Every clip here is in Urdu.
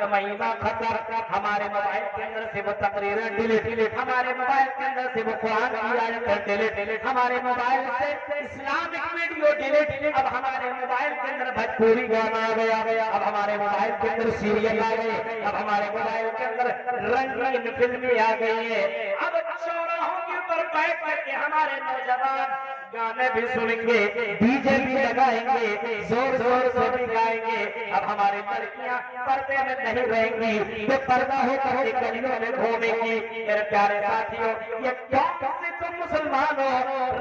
کمینہ خطر ہمارے موبائل کے اندر سے وہ تقریریں ڈیلیٹ، ہمارے موبائل کے اندر سے وہ قرآن کی آیتیں ڈیلیٹ، ہمارے موبائل سے اسلامک ویڈیو ڈیلیٹ، اب ہمارے موبائل کے اندر بھوجپوری گانا آ گیا، اب ہمارے موبائل کے اندر سیریل آ گئے، اب ہمارے موبائل کے اندر رنگین فلمیں آ گئی ہیں۔ اب چوراہوں کے اوپر بیٹھ کر کے ہمارے نوجوان گانے بھی سنیں گے، ڈی جے بھی لگائیں گے، زور زور سے بھی گائیں گے۔ اب ہماری لڑکیاں پردے میں نہیں رہیں گی، وہ پردہ ہو کر کے گلیوں میں گھومیں گی۔ میرے پیارے ساتھیوں، یہ کون سے تم مسلمان ہو؟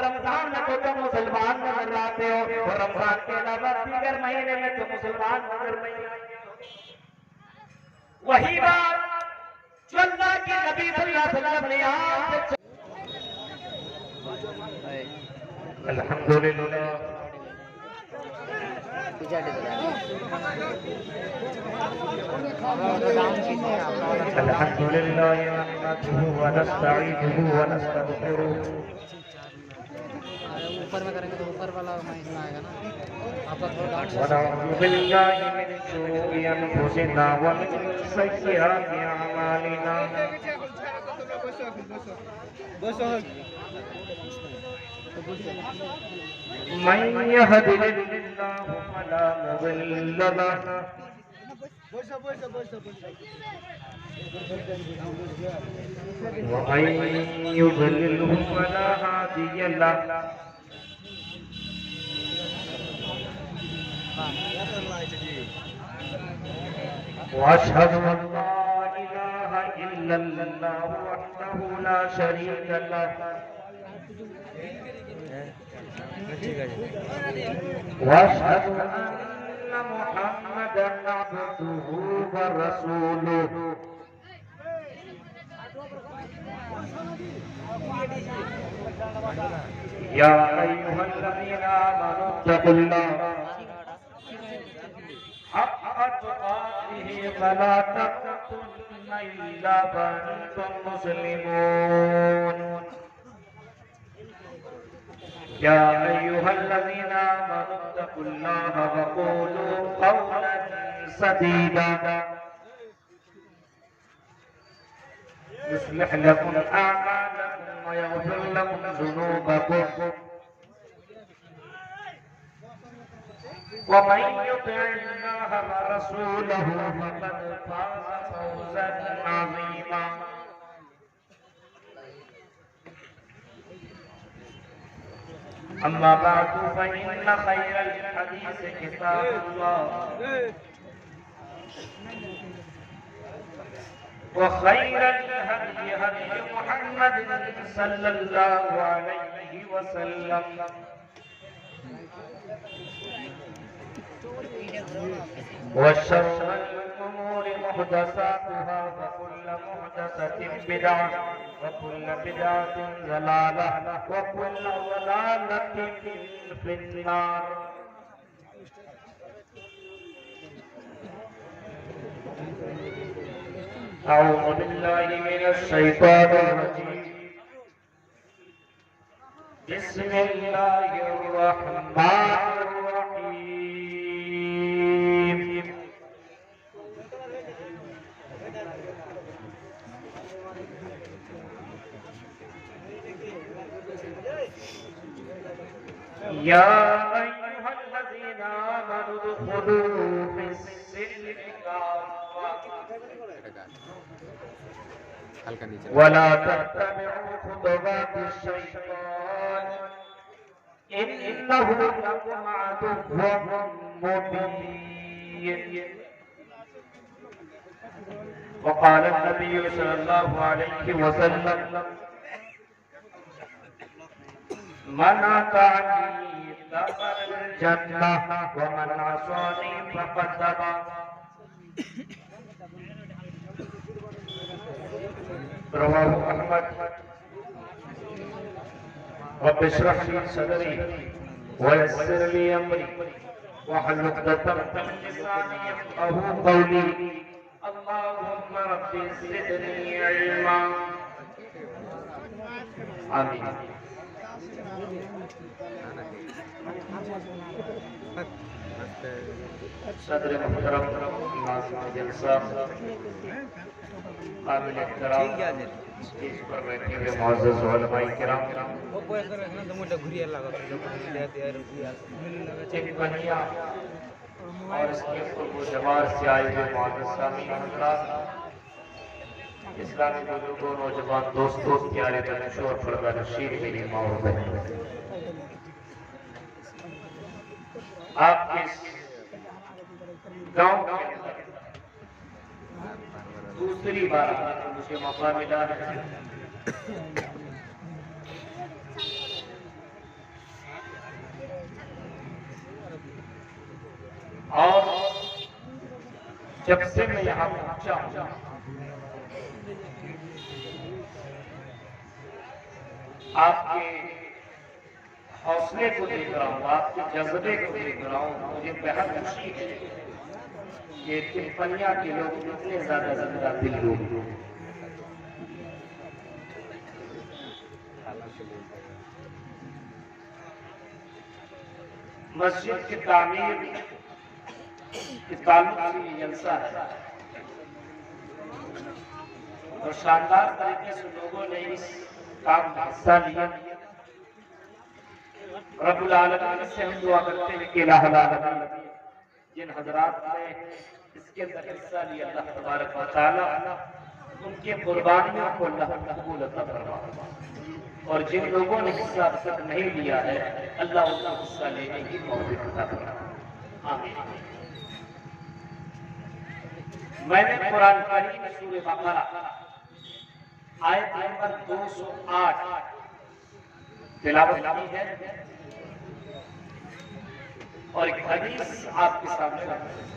رمضان میں تو تم مسلمان نظر آتے ہو، اور رمضان کے علاوہ دیگر مہینے میں تو مسلمان نظر نہیں آتے ہو۔ وہی بات جو اللہ کے نبی صلی اللہ علیہ وسلم نے آپ سے الحمدللہ الحمدللہ نحمده ونستعینه ونستغفره اوپر میں کریں گے تو اوپر والا مائک آئے گا نا، آپ کا تھوڑا ونعوذ باللہ من شرور انفسنا ومن سیئات اعمالنا من يهد الله فلا مضل له ومن يضلل فلا هادي له واشهد ان لا اله الا الله وحده لا شريك له واشهد ان محمدا عبده ورسوله يا ايها الذين امنوا اتقوا الله حق تقاته ولا تموتن الا وانتم مسلمون يا أيها الذين آمنوا اتقوا الله وقولوا قولا سديدا يصلح لكم أعمالكم ويغفر لكم ذنوبكم ومن يطع الله ورسوله فقد فاز فوزا عظيما أما بعد فإن خير الحديث كتاب الله وخير الهدي هدي محمد صلى الله عليه وسلم وشر الأمور محدثاتها وكل محدثة بدعة وكل بدعة ضلالة وكل ضلالة في النار أعوذ بالله من الشيطان الرجيم بسم الله الرحمن الرحيم يا أيها الذين آمنوا ادخلوا في السلم ولا تتبعوا خطوات الشيطان إنه لكم عدو مبين وقال النبي صلى الله عليه وسلم من أطاعني دخل الجنة ومن عصاني فقد أبى رواه أحمد رب اشرح لي صدري ويسر لي أمري واحلل عقدة من لساني يفقهوا قولي اللهم رب زدني علما آمين صدر محترم ناظرین جلسہ قابل احترام اسٹیج پر بیٹھے ہوئے معزز علماء کرام ایک بنیا اور اس کے قرب و جوار سے آئے ہوئے معزز سامعین حضرات، اسلامی بزرگوں، نوجوان دوستوں، پیارے دانشور اور پردہ نشین میری ماں اور بہنوں، آپ کے اس گاؤں کے اندر دوسری بار مجھے موقع ملا ہے اور جب سے میں یہاں پہنچا ہوں آپ کے حوصلے کو دیکھ رہا ہوں، آپ کے جذبے کو دیکھ رہا ہوں، مجھے بہت خوشی ہے کہ تلپنیا کے لوگ اتنے زیادہ زندہ دل لوگ ہیں۔ مسجد کی تعمیر کے تعلق سے یہ جلسہ ہے اور شاندار طریقے سے لوگوں نے اس کام میں حصہ لیا۔ رب العالمین سے ہم دعا کرتے ہیں کہ الہ العالمین جن حضرات نے اس کے اندر حصہ لیا، اللہ تبارک و تعالی ان کی قربانیوں کو اللہ قبول عطا فرمائے، اور جن لوگوں نے حصہ اب تک نہیں لیا ہے اللہ ان کو حصہ لینے کی توفیق عطا فرمائے، آمین۔ میں نے قرآن کریم سورہ بقرہ آیت نمبر 208 تلاوت کی ہے اور ایک حدیث آپ کے سامنے رکھتے ہیں۔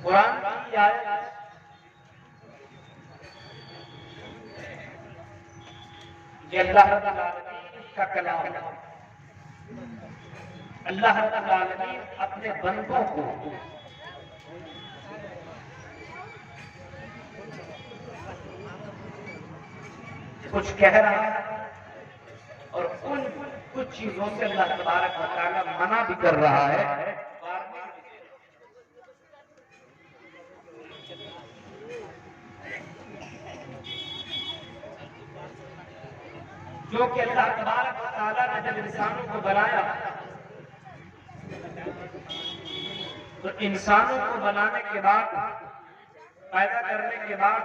قرآن کی آیت یہ اللہ رب العالمین کا کلام ہے۔ اللہ رب العالمین اپنے بندوں کو کچھ کہہ رہا ہے اور ان کچھ چیزوں سے اللہ تبارک و تعالی منع بھی کر رہا ہے، جو کہ اللہ تبارک و تعالی نے جب انسانوں کو بنایا تو انسانوں کو بنانے کے بعد، پیدا کرنے کے بعد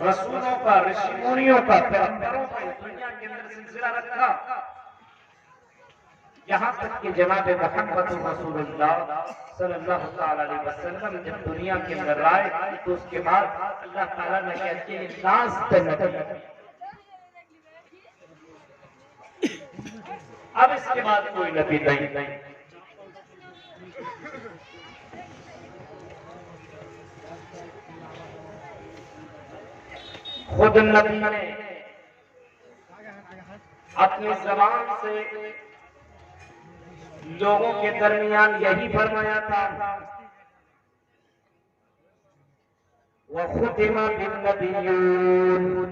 رسولوں کا، رشی منیوں کا، پیغمبروں کا اس دنیا کے اندر سلسلہ رکھا، یہاں تک کہ جناب محمد رسول اللہ صلی اللہ علیہ وسلم جب دنیا کے اندر آئے تو اس کے بعد اللہ تعالیٰ نے کہتے ہیں ناز پہ نبی، اب اس کے بعد کوئی نبی نہیں۔ خود نبی نے اپنی زبان سے لوگوں کے درمیان یہی فرمایا تھا وَخُتِمَ بِالنَّبِيُّونَ،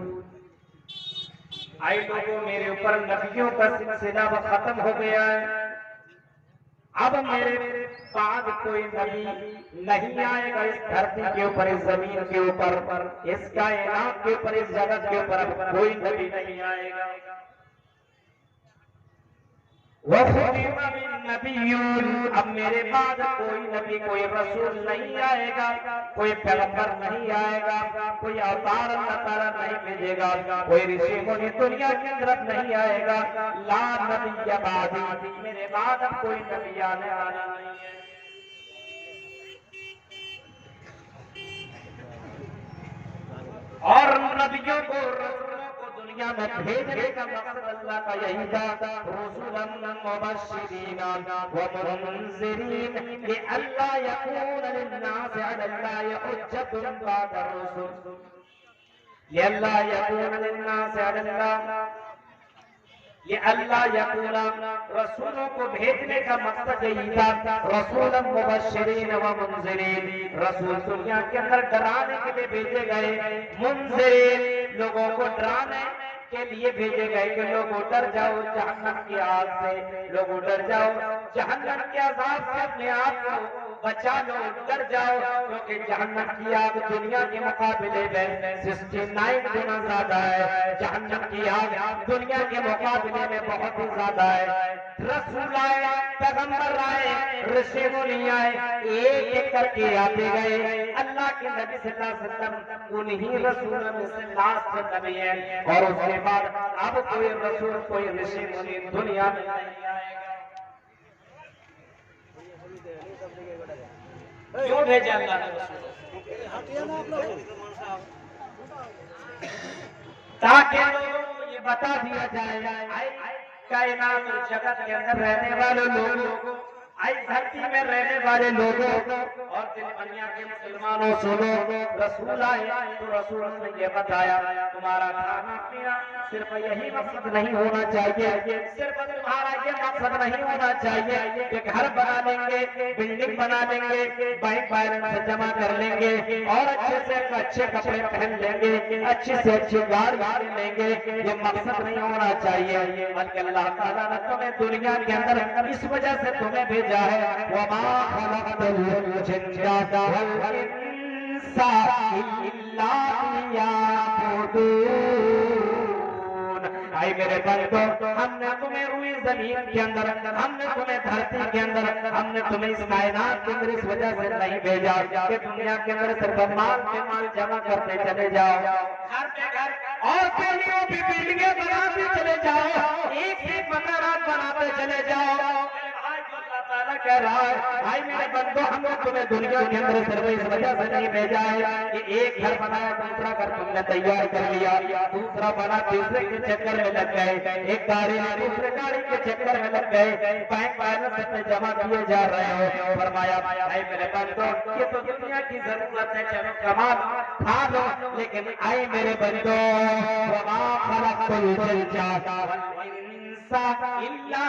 آئی لوگوں میرے اوپر نبیوں کا سلسلہ وہ ختم ہو گیا ہے، اب میرے بعد کوئی نبی نہیں آئے گا اس دھرتی کے اوپر، اس زمین کے اوپر، اس کائنات کے اوپر، اس جگت کے اوپر اب کوئی نبی نہیں آئے گا۔ وَخُتِمَ بِالنَّبِيُّونَ، اب میرے بعد کوئی نبی، کوئی رسول نہیں آئے گا، کوئی پیغمبر نہیں آئے گا، کوئی اوتار اللہ تعالیٰ نہیں بھیجے گا، کوئی رشی منی دنیا کے اندر نہیں آئے گا، لا نبی بعدی، میرے بعد اب کوئی نبی آنے والا نہیں ہے۔ اور نبیوں کو، رسولوں کو دنیا میں بھیجنے کا مقصد اللہ کا یہی تھا، رسولا مبشرین ومنذرین لئلا یکون للناس علی اللہ حجۃ بعد الرسل، لئلا یکون للناس علی اللہ یہ اللہ یقولا رسولوں کو بھیجنے کا مقصد یہی تھا، رسولا مبشرین و منذرین، رسول دنیا کے اندر ڈرانے کے لیے بھیجے گئے، منذرین لوگوں کو ڈرانے کے لیے بھیجے گئے کہ لوگوں ڈر جاؤ جہنم کی آگ سے، لوگوں ڈر جاؤ جہنم کے عذاب سے، اپنے آپ کو بچا لو، ڈر جاؤ، کیونکہ جہنم کی آگ دنیا کے مقابلے میں 69 گنا زیادہ ہے، جہنم کی آگ دنیا کے مقابلے میں بہت ہی زیادہ ہے۔ رسول آئے، پیغمبر آئے، رشی منی آئے، ایک ایک کر کے آتے گئے، اللہ کے نبی صلی اللہ علیہ وسلم انہی رسولوں میں سے لاسٹ نبی ہے، اور اس کے بعد اب کوئی رسول کوئی رشی منی دنیا میں نہیں آئے گا۔ کیوں بھیجا اللہ نے رسول؟ تاکہ لوگوں کو یہ بتا دیا جائے، کائنات اور جگت کے اندر رہنے والے لوگوں، دھرتی میں رہنے والے لوگوں اور دنیا کے مسلمانوں، سنو، رسول آئے تو رسول نے یہ بتایا تمہارا کھانا پینا صرف یہی مقصد نہیں ہونا چاہیے، صرف تمہارا یہ مقصد نہیں ہونا چاہیے کہ گھر بنا لیں گے، بلڈنگ بنا لیں گے، بینک بیلنس جمع کر لیں گے، اور اچھے سے اچھے کپڑے پہن لیں گے، اچھی سے اچھی گاڑی لیں گے، یہ مقصد نہیں ہونا چاہیے، بلکہ اللہ تعالیٰ نے تمہیں دنیا کے اندر اس وجہ سے تمہیں بھیجا ہے، وَمَا خَلَقْتَ الْجِنَّ وَالْإِنسَ إِلَّا لِيَعْبُدُونِ۔ اے میرے بندو، ہم نے تمہیں روئے زمین کے اندر، ہم نے تمہیں دھرتی کے اندر، ہم نے تمہیں اس کائنات کے اندر اس وجہ سے نہیں بھیجا کہ دنیا کے اندر صرف مال کے مال جمع کرتے چلے جاؤ، گھر پہ گھر اور بلڈنگوں پہ بلڈنگیں بناتے چلے جاؤ، ایک ایک مکانات بناتے چلے جاؤ۔ تعالیٰ کہہ رہا ہے، بھائی میرے بندو، ہم نے تمہیں دنیا کے اندر صرف اس وجہ سے نہیں بھیجا ہے کہ ایک گھر بنایا، دوسرا گھر تم نے تیار کر لیا، دوسرا بنا تیسرے کے چکر میں لگ گئے، ایک گاڑی دوسرے گاڑی کے چکر میں لگ گئے، بینک بیلنس میں جمع کیے جا رہے ہو۔ فرمایا بھائی میرے بندو، یہ تو دنیا کی ضرورت ہے، چلو کما لو کھا لو، لیکن اے میرے بندو، وَمَا خَلَقْتُ الْجِنَّ وَالْإِنسَ إِلَّا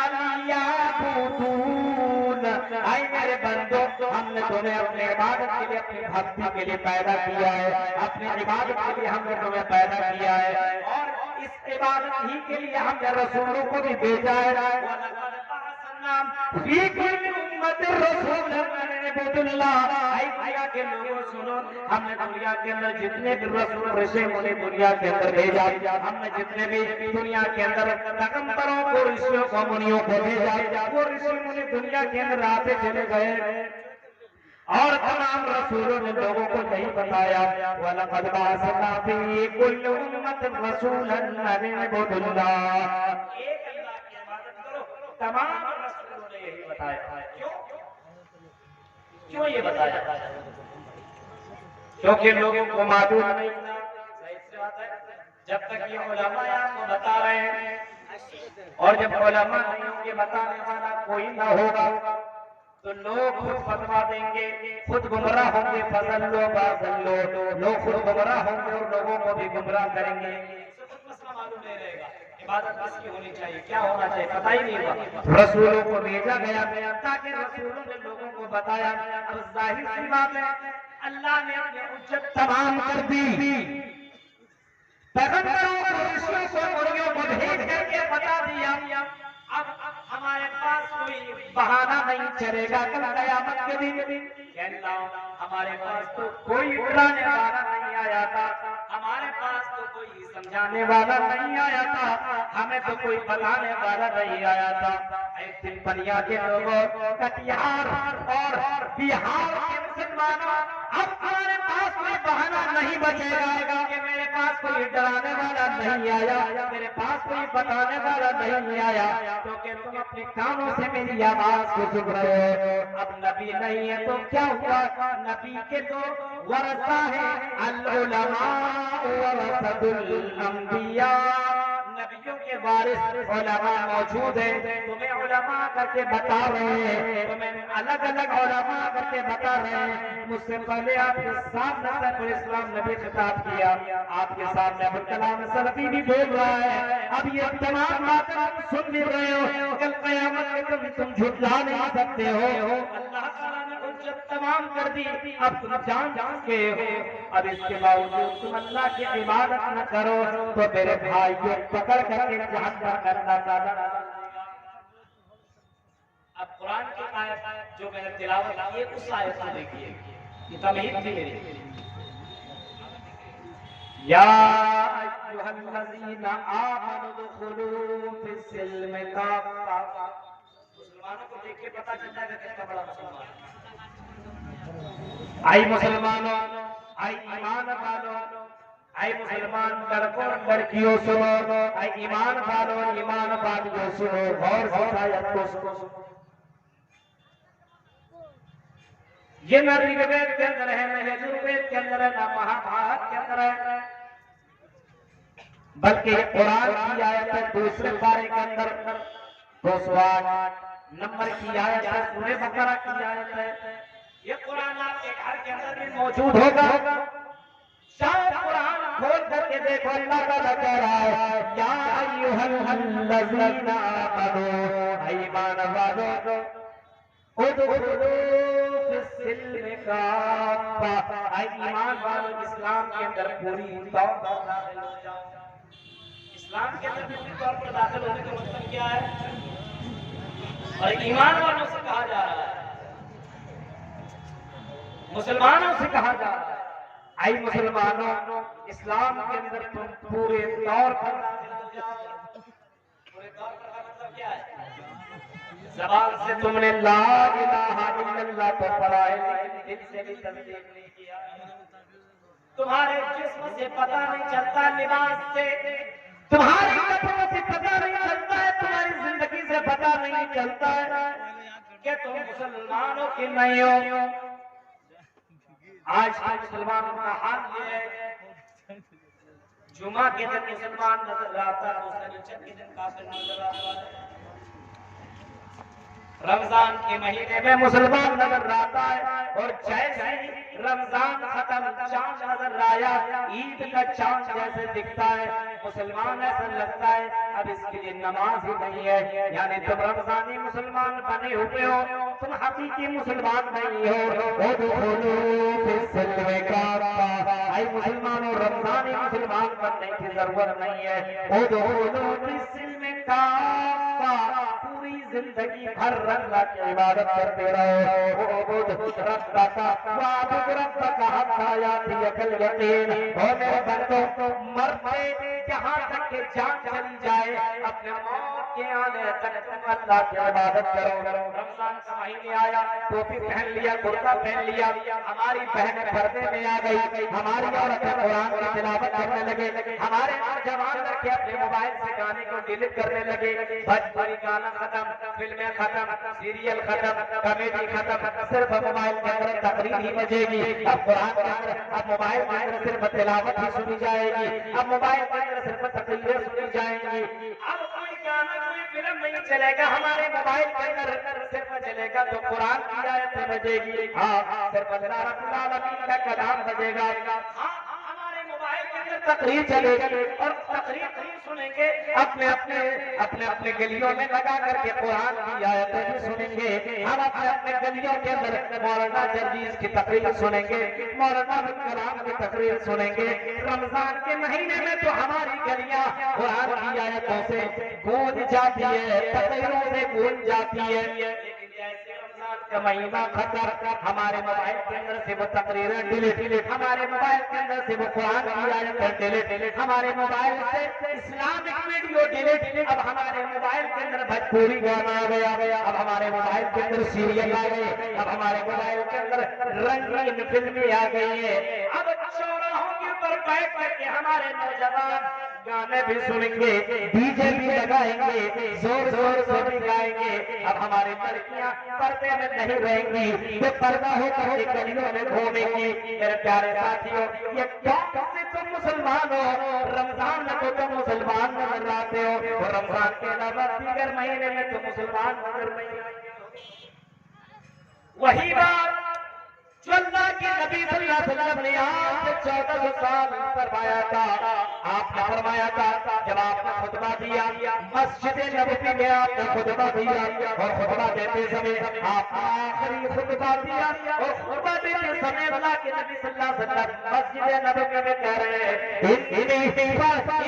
لِيَعْبُدُونِ۔ اے میرے بندو، ہم نے تمہیں اپنے عبادت کے لیے، اپنی بھکتی کے لیے پیدا کیا ہے، اپنی عبادت کے لیے ہم نے تمہیں پیدا کیا ہے، اور اس عبادت ہی کے لیے ہم نے رسولوں کو بھی بھیجا ہے۔ فی کل امت رسول عبد اللہ۔ اے دنیا کے لوگوں سنو، ہم نے دنیا کے اندر جتنے بھی رسول رشی منی دنیا کے اندر بھیجا، ہم نے جتنے بھی دنیا کے اندر پیغمبروں کو، رشیوں کو، منیوں کو بھیجا، وہ رشی منی دنیا کے اندر آتے چلے گئے، اور تمام رسولوں نے لوگوں کو یہی بتایا، وَلَقَدْ بَعَثْنَا فِي كُلِّ أُمَّةٍ رَسُولًا أَنِ اعْبُدُوا اللَّهَ۔ ایک اللہ کی عبادت کرو، تمام رسولوں نے یہی بتایا۔ کیوں یہ بتایا؟ کیونکہ لوگوں کو معلوم نہیں تھا، جب تک یہ علماء آپ کو بتا رہے ہیں، اور جب علماء نہیں ہوں گے، بتانے والا کوئی نہ ہوگا، تو لوگ خود فتوا دیں گے، خود گمراہ ہوں گے، فضل لو بازل لو، لوگ خود گمراہ ہوں گے اور لوگوں کو بھی گمراہ کریں گے، خود مسئلہ معلوم نہیں رہے گا، عبادت کس کی ہونی چاہیے، کیا ہونا چاہیے، پتہ ہی نہیں ہوگا۔ رسولوں کو بھیجا گیا تاکہ رسولوں نے لوگوں کو بتایا۔ اب ظاہر سی بات ہے، اللہ نے اپنی حجت تمام کر دی، پیغمبروں کو، رسولوں کو، منیوں کو بھیج کر کے بتا دیا، اب ہمارے پاس کوئی بہانہ نہیں چلے گا کل قیامت کے دن کہ اللہ ہمارے پاس تو کوئی ڈرانے والا نہیں آیا تھا، ہمارے پاس تو کوئی سمجھانے والا نہیں آیا تھا، ہمیں تو کوئی بتانے والا نہیں آیا تھا۔ ایک دن پنیا کے لوگوں، کٹیہار اور بہار کے مسلمانوں، اب ہمارے پاس کوئی بہانہ نہیں بچے گا کہ میرے پاس کوئی ڈرانے والا نہیں آیا، میرے پاس کوئی بتانے والا نہیں آیا، کیونکہ تم اپنے کانوں سے میری آواز کو سن رہے ہو۔ اب نبی نہیں ہے تو کیا ہوا؟ نبی کے تو ورثہ ہیں، العلماء ورثۃ الانبیاء، نبیوں کے وارث علماء موجود ہیں، تمہیں علماء کر کے بتا رہے ہیں، تمہیں الگ الگ علماء کر کے بتا رہے ہیں۔ مجھ سے پہلے آپ کے سامنے سیف الاسلام نبی خطاب کیا، آپ کے سامنے ابوالکلام سلفی بھی بول رہا ہے۔ اب یہ تمام باتیں سن بھی رہے ہو، کل قیامت میں تم جھٹلا نہیں سکتے ہو۔ اللہ تعالیٰ نے حجت تمام کر دی، اب تم جان چکے ہو، اب اس کے باوجود تم اللہ کی عبادت نہ کرو تو میرے بھائی کو پکڑ کر کے جہنم کرنا چاہتا۔ اب قرآن کی آیت جو میں نے تلاوت کی ہے اس آیت کو دیکھیے، یہ تمہید تھی میری۔ یا ایھا الذین آمنوا ادخلوا فی السلم کافۃ۔ مسلمانوں کو دیکھ کے پتہ چلتا ہے کہ کتنا بڑا مسلمان ہے۔ آئی مسلمانوں، آئی ایمان والوں، آئی مسلمان لڑکوں لڑکیوں سنو، آئی ایمان والوں ایمان والیوں سنو، غور سے آیت کو سنو۔ یہ نہ رگ وید کے اندر ہے، نہ یجروید کے اندر ہے، نہ مہابھارت کے اندر ہے، بلکہ یہ قرآن کی آیت ہے دوسرے پارے کے اندر 208 نمبر کی آیت ہے، سورہ بقرہ کی آیت ہے۔ یہ قرآن آپ کے گھر کے اندر بھی موجود ہوگا، شاید قرآن کھول کر کے دیکھو، اللہ تعالیٰ کہہ رہا ہے یا ایھا الذین آمنوا، ایمان والو ادخلوا فی السلم کافۃ، اے ایمان والو اسلام کے اندر پوری طور پر داخل ہو جاؤ۔ اسلام کے اندر پوری طور پر داخل ہونے کا مطلب کیا ہے؟ اور ایمان والوں سے کہا جا رہا ہے، مسلمانوں سے کہا جا رہا ہے اے مسلمانوں اسلام کے اندر تم پورے طور پر داخل ہو جاؤ۔ پورے طور پر کا مطلب کیا ہے؟ زبان سے تم نے لا الہ الا اللہ تو پڑھا ہے لیکن دل سے بھی تصدیق نہیں کیا، تمہارے جسم سے پتہ نہیں چلتا، لباس سے، تمہاری کپڑوں سے پتہ نہیں چلتا ہے، تمہاری زندگی سے پتہ نہیں چلتا ہے کہ تم مسلمانوں کی نہیں ہو۔ آج کے مسلمانوں کا حال یہ ہے، جمعہ کے دن مسلمان نظر آتا ہے، دوسرے کے دن کافر نظر آتا ہے، رمضان کے مہینے میں مسلمان نظر آتا ہے، اور جیسے ہی رمضان ختم چاند نظر آیا، عید کا چاند جیسے دکھتا ہے، مسلمان ایسا لگتا ہے اب اس کے لیے نماز ہی نہیں ہے، یعنی تم رمضانی مسلمان بنے ہوئے ہو، تم حقیقی مسلمان نہیں ہو۔ ادخلوا فی السلم کافۃ، اے مسلمانوں رمضانی مسلمان بننے کی ضرورت نہیں ہے، ادخلوا فی السلم کافۃ، پوری زندگی بھر اللہ کی عبادت کرتے رہو، اعبد ربک واعبد ربک حتی یاتیک الیقین۔ او میرے بندو، مرتے جہاں تک کہ جان چلی جائے، اپنے موت کے آنے تک تم اللہ کی عبادت کرو۔ رمضان کا مہینے آیا، ٹوپی پہن لیا، کرتا پہن لیا، ہماری بہنیں پردے میں آ گئی، ہماری عورتیں قرآن کی تلاوت کرنے لگے، ہمارے نوجوان لڑکے اپنے موبائل سے گانے کو ڈیلیٹ کرنے لگے، بھوجپوری گانا ختم، فلمیں ختم، سیریل ختم، کامیڈی ختم، صرف موبائل کے اندر تقریر ہی بجے گی۔ اب قرآن کے اندر، اب موبائل کے اندر صرف تلاوت ہی سنی جائے گی، اب موبائل کے اندر صرف تقریریں سنی جائیں گی، اب کوئی گانا کوئی فلم نہیں چلے گا، ہمارے موبائل کے اندر صرف چلے گا تو قرآن کی آیتیں بجے گی، ہاں صرف اللہ رب العالمین کا کلام بجے گا، ہاں ہمارے موبائل کے اندر تقریر چلے گی، اور تقریر سنیں گے، اپنے گلیوں میں لگا کر کے قرآن کی آیتیں بھی سنیں گے، ہم اپنے گلیوں کے اندر مولانا جرجیز کی تقریر سنیں گے، مولانا ابو کلام کی تقریر سنیں گے۔ رمضان کے مہینے میں تو ہماری گلیاں قرآن کی آیتوں سے گونج جاتی ہے، تقریروں سے گونج جاتی ہے، لیکن جیسے رمضان کا مہینہ ختم، ہمارے موبائل کے اندر سے وہ تقریریں ڈیلیٹ، ہمارے موبائل کے اندر سے وہ قرآن کی آیتیں ڈیلیٹ، ہمارے موبائل سے اسلامک ویڈیو ڈیلیٹ، اب ہمارے موبائل کے اندر بھوجپوری گانا آ گیا، اب ہمارے موبائل کے اندر سیریل آ گئے، اب ہمارے موبائل کے اندر رنگین فلمیں آ گئی ہیں، اب چوراہوں کے اوپر بیٹھ کر کے ہمارے نوجوان گانے بھی سنیں گے، ڈی جے بھی لگا لگائیں گے, زور زور سے بھی گائیں گے. اب ہماری لڑکیاں پردے میں نہیں رہیں گی, بے پردہ ہو کر کے گلیوں میں گھومیں گی. میرے پیارے ساتھیوں, یہ کون سے تم مسلمان ہو؟ رمضان میں تو تم مسلمان نظر آتے ہو, اور رمضان کے علاوہ دیگر مہینے میں تم مسلمان نظر نہیں آتے ہو. وہی بات جو اللہ کے نبی صلی اللہ علیہ وسلم نے آج سے 1400 سال فرمایا تھا. آپ نے فرمایا تھا جب آپ نے خطبہ دیا مسجد نبوی میں, آپ نے خطبہ دیا اور خطبہ دیتے سمے آپ نے آخری خطبہ دیا, اور خطبہ دیتے سمے اللہ کے نبی صلی اللہ علیہ وسلم مسجد نبوی میں کہہ رہے ہیں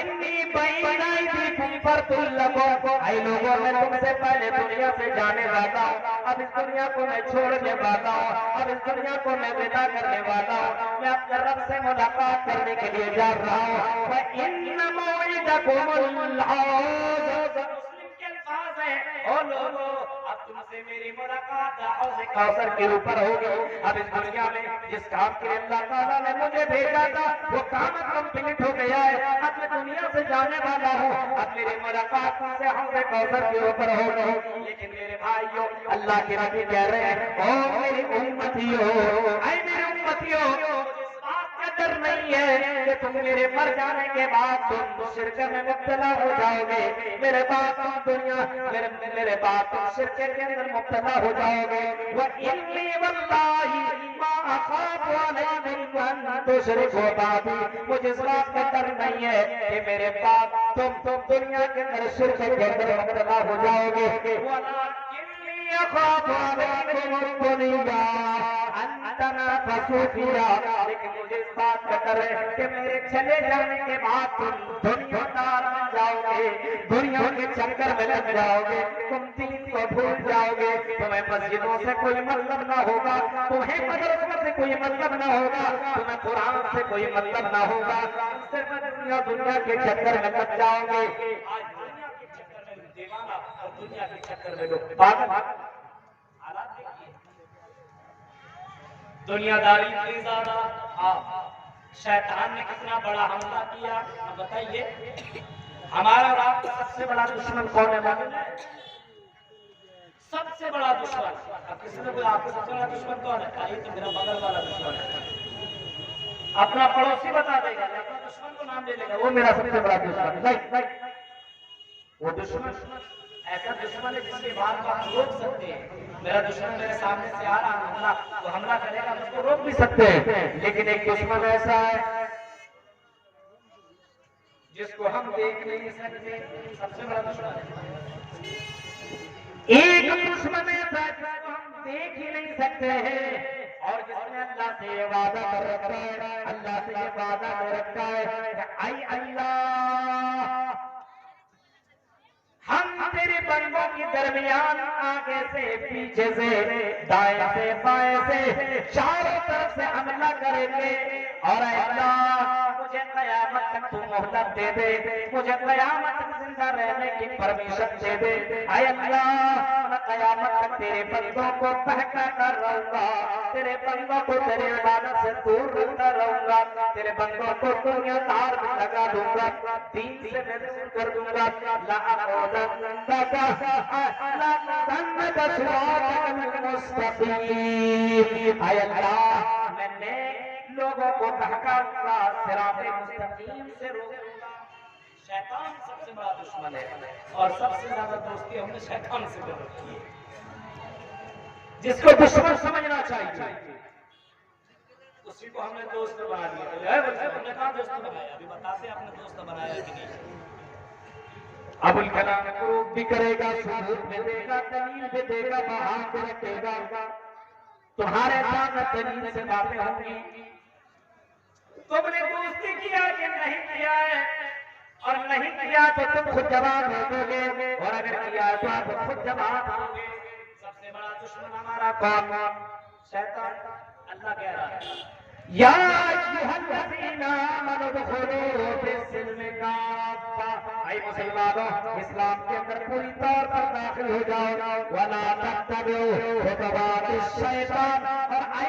انی بین ایدیکم فرط لکم, اے لوگوں میں تم سے پہلے دنیا سے جانے والا ہوں, اب اس دنیا کو میں چھوڑنے والا ہوں, اب اس دنیا کو میں ودا کرنے والا ہوں, میں اپنے رب سے ملاقات کرنے کے لیے جا رہا ہوں. وَإِنَّ مَوْعِدَكُمُ الْحَوْضُ, مسلم کے الفاظ ہیں, او لوگو اب تم سے میری ملاقات حوض کوثر کے اوپر ہوگی. اب اس دنیا میں جس کام کے لیے اللہ تعالیٰ نے مجھے بھیجا تھا وہ کام کمپلیٹ ہو گیا ہے, اب میں دنیا سے جانے والا ہوں, اب میری ملاقات سے حوض کوثر کے اوپر ہوگی. لیکن میرے بھائیوں, اللہ کے نبی کہہ رہے ہیں او میری امتیوں, اے میرے امتیوں, اس بات کا ڈر نہیں ہے کہ تم میرے مر جانے کے بعد تم شرک میں مبتلا ہو جاؤ گے, میرے بعد تم دنیا میرے بعد تم شرک کے اندر مبتلا ہو جاؤ گے. وَإِنِّي وَاللَّهِ مَا أَخَافُ عَلَيْكُمْ أَن تُشْرِكُوا بِي, مجھے اس بات کا ڈر نہیں ہے کہ میرے بعد تم دنیا کے اندر شرک کے اندر مبتلا ہو جاؤ گے. وَلَكِنِّي أَخَافُ عَلَيْكُمُ الدُّنْيَا أَن تَنَافَسُوا فِيهَا, لیکن مجھے اس بات کا ڈر ہے کہ میرے چلے جانے کے بعد تم دنیا دار بن جاؤ گے, دنیا کے چکر میں لگ جاؤ گے, تم دین کو بھول جاؤ گے, تمہیں مسجدوں سے کوئی مطلب نہ ہوگا, تمہیں مدرسوں سے کوئی مطلب نہ ہوگا, تمہیں قرآن سے کوئی مطلب نہ ہوگا, تم صرف دنیا کے چکر میں لگ جاؤ گے. آج دنیا کے چکر میں دیوانہ اور دنیا کے چکر میں لوگ پاگل. حالات دیکھیے, دنیا داری اتنی زیادہ, شیطان نے کتنا بڑا حملہ کیا. بتائیے ہمارا اور آپ کا سب سے بڑا دشمن کون ہے؟ معلوم ہے؟ سب سے بڑا دشمن, اب کسی نے کوئی آپ کا سب سے بڑا دشمن کون ہے؟ یہ تو میرا بغل والا دشمن ہے. اپنا پڑوسی بتا دے گا, اپنا دشمن کو نام لے لے گا, وہ میرا سب سے بڑا دشمن ہے. وہ دشمن ایسا دشمن ہے جس کے بعد کو ہم روک سکتے ہیں. میرا دشمن میرے سامنے سے آ رہا ہے, وہ حملہ کرے گا, اس کو روک بھی سکتے ہیں. لیکن ایک دشمن ایسا ہے جس کو ہم دیکھ نہیں سکتے, سب سے بڑا دشمن ہے. ایک دشمن ایسا جس کو ہم دیکھ ہی نہیں سکتے ہیں, اور جس نے اللہ سے یہ وعدہ کر رکھا ہے, اللہ سے یہ وعدہ کر رکھا ہے کہ اے اللہ, ہم تیرے بندوں کے درمیان آگے سے, پیچھے سے, دائیں سے, بائیں سے, چاروں طرف سے حملہ کریں گے, اور اے اللہ مجھے قیامت تک تو مہلت دے دے, مجھے قیامت تک زندہ رہنے کی پرمیشن دے دے. اے اللہ میں قیامت تک تیرے بندوں کو بہکا کر رہوں گا, تیرے بندوں کو تیرے عبادت سے دور رکھتا رہوں گا, تیرے بندوں کو دنیا دار میں لگا دوں گا, دین سے میں دور کر دوں گا. اے اللہ میں نیک لوگوں کو بہکاؤں گا, صراط مستقیم سے روکوں گا. شیطان سب سے بڑا دشمن ہے, اور سب سے زیادہ دوستی ہم نے شیطان سے کر رکھی ہے. جس کو دشمن سمجھنا چاہیے اسی کو ہم نے دوست بنا دیا. ہم نے کہاں دوست بنایا؟ ابھی بتاتے آپ نے دوست بنایا کہ نہیں. ابو الکلام پروف بھی کرے گا, ثبوت بھی دے گا, دلیل بھی دے گا, بہان بھی رکھے گا, تمہارے سامنے دلیل سے باتیں ہوں گی. تم نے دوستی کیا کہ نہیں کیا ہے, اور نہیں کیا تو تم خود جواب دو گے, اور اگر کیا تو آپ خود جواب دو گے. سب سے بڑا دشمن ہمارا کون؟ شیطان. اللہ کہہ رہا ہے یا ایھا الذین آمنوا ادخلوا فی السلم کافہ, اے مسلمانوں اسلام کے اندر پوری طور پر داخل ہو جاؤ, ولا تتبعوا خطوات الشیطان, اور اے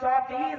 24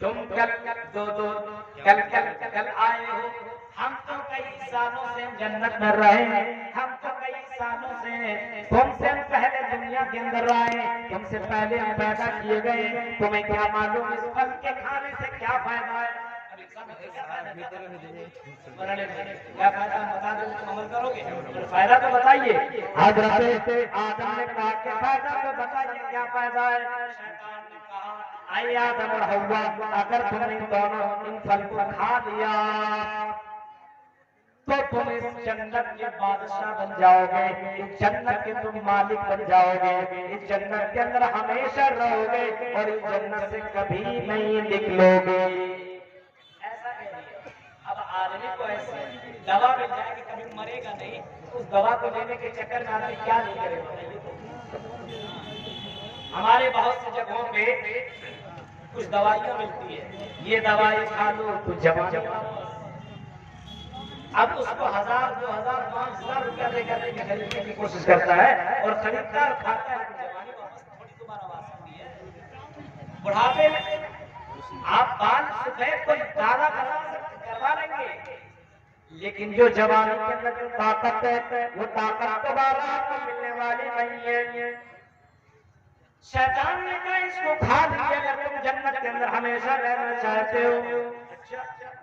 تم کل آئے ہو، ہم تو کئی سالوں سے جنت میں رہے ہیں، ہم تو کئی سالوں سے تم سے پہلے دنیا کے اندر آئے، تم سے پہلے ہم پیدا کیے گئے، تمہیں کیا معلوم اس پھل کے کھانے سے کیا فائدہ ہے؟ کیا فائدہ بتا دیں تم عمل کرو گے؟ فائدہ تو بتائیے۔ حضرت آدم نے کہا کہ فائدہ تو بتائیے کیا فائدہ ہے؟ شیطان نے کہا اے آدم اور حوا، اگر تم نے دونوں ان پھل کو کھا لیا تو تم اس جنت کے بادشاہ بن جاؤ گے، اس جنت کے تم مالک بن جاؤ گے، اس جنت کے اندر ہمیشہ رہو گے اور اس جنت سے کبھی نہیں نکلو گے۔ ایسا ہے۔ اب آدمی کو ایسے دوا مل جائے کہ کبھی مرے گا نہیں، اس دوا کو لینے کے چکر میں آدمی کیا نہیں کرے گا؟ ہمارے بہت سی جگہوں پہ کچھ دوائیاں ملتی ہے، یہ دوائی کھا لو تو جوان، اب اس کو 1000 2000 5000 روپیہ دے کر کے خریدنے کی کوشش کرتا ہے اور خریدتا ہے اور کھاتا ہے، جوانی واپس تھوڑی دوبارہ آ سکتی ہے۔ بڑھاپے میں آپ بال سفید کو داغا کروا لیں گے، لیکن جو جوانی کے اندر جو طاقت ہے وہ طاقت دوبارہ آپ کو ملنے والی نہیں ہے۔ شیطان نے کہا اس کو کھا لیا، اگر تم جنت کے اندر ہمیشہ رہنا چاہتے ہو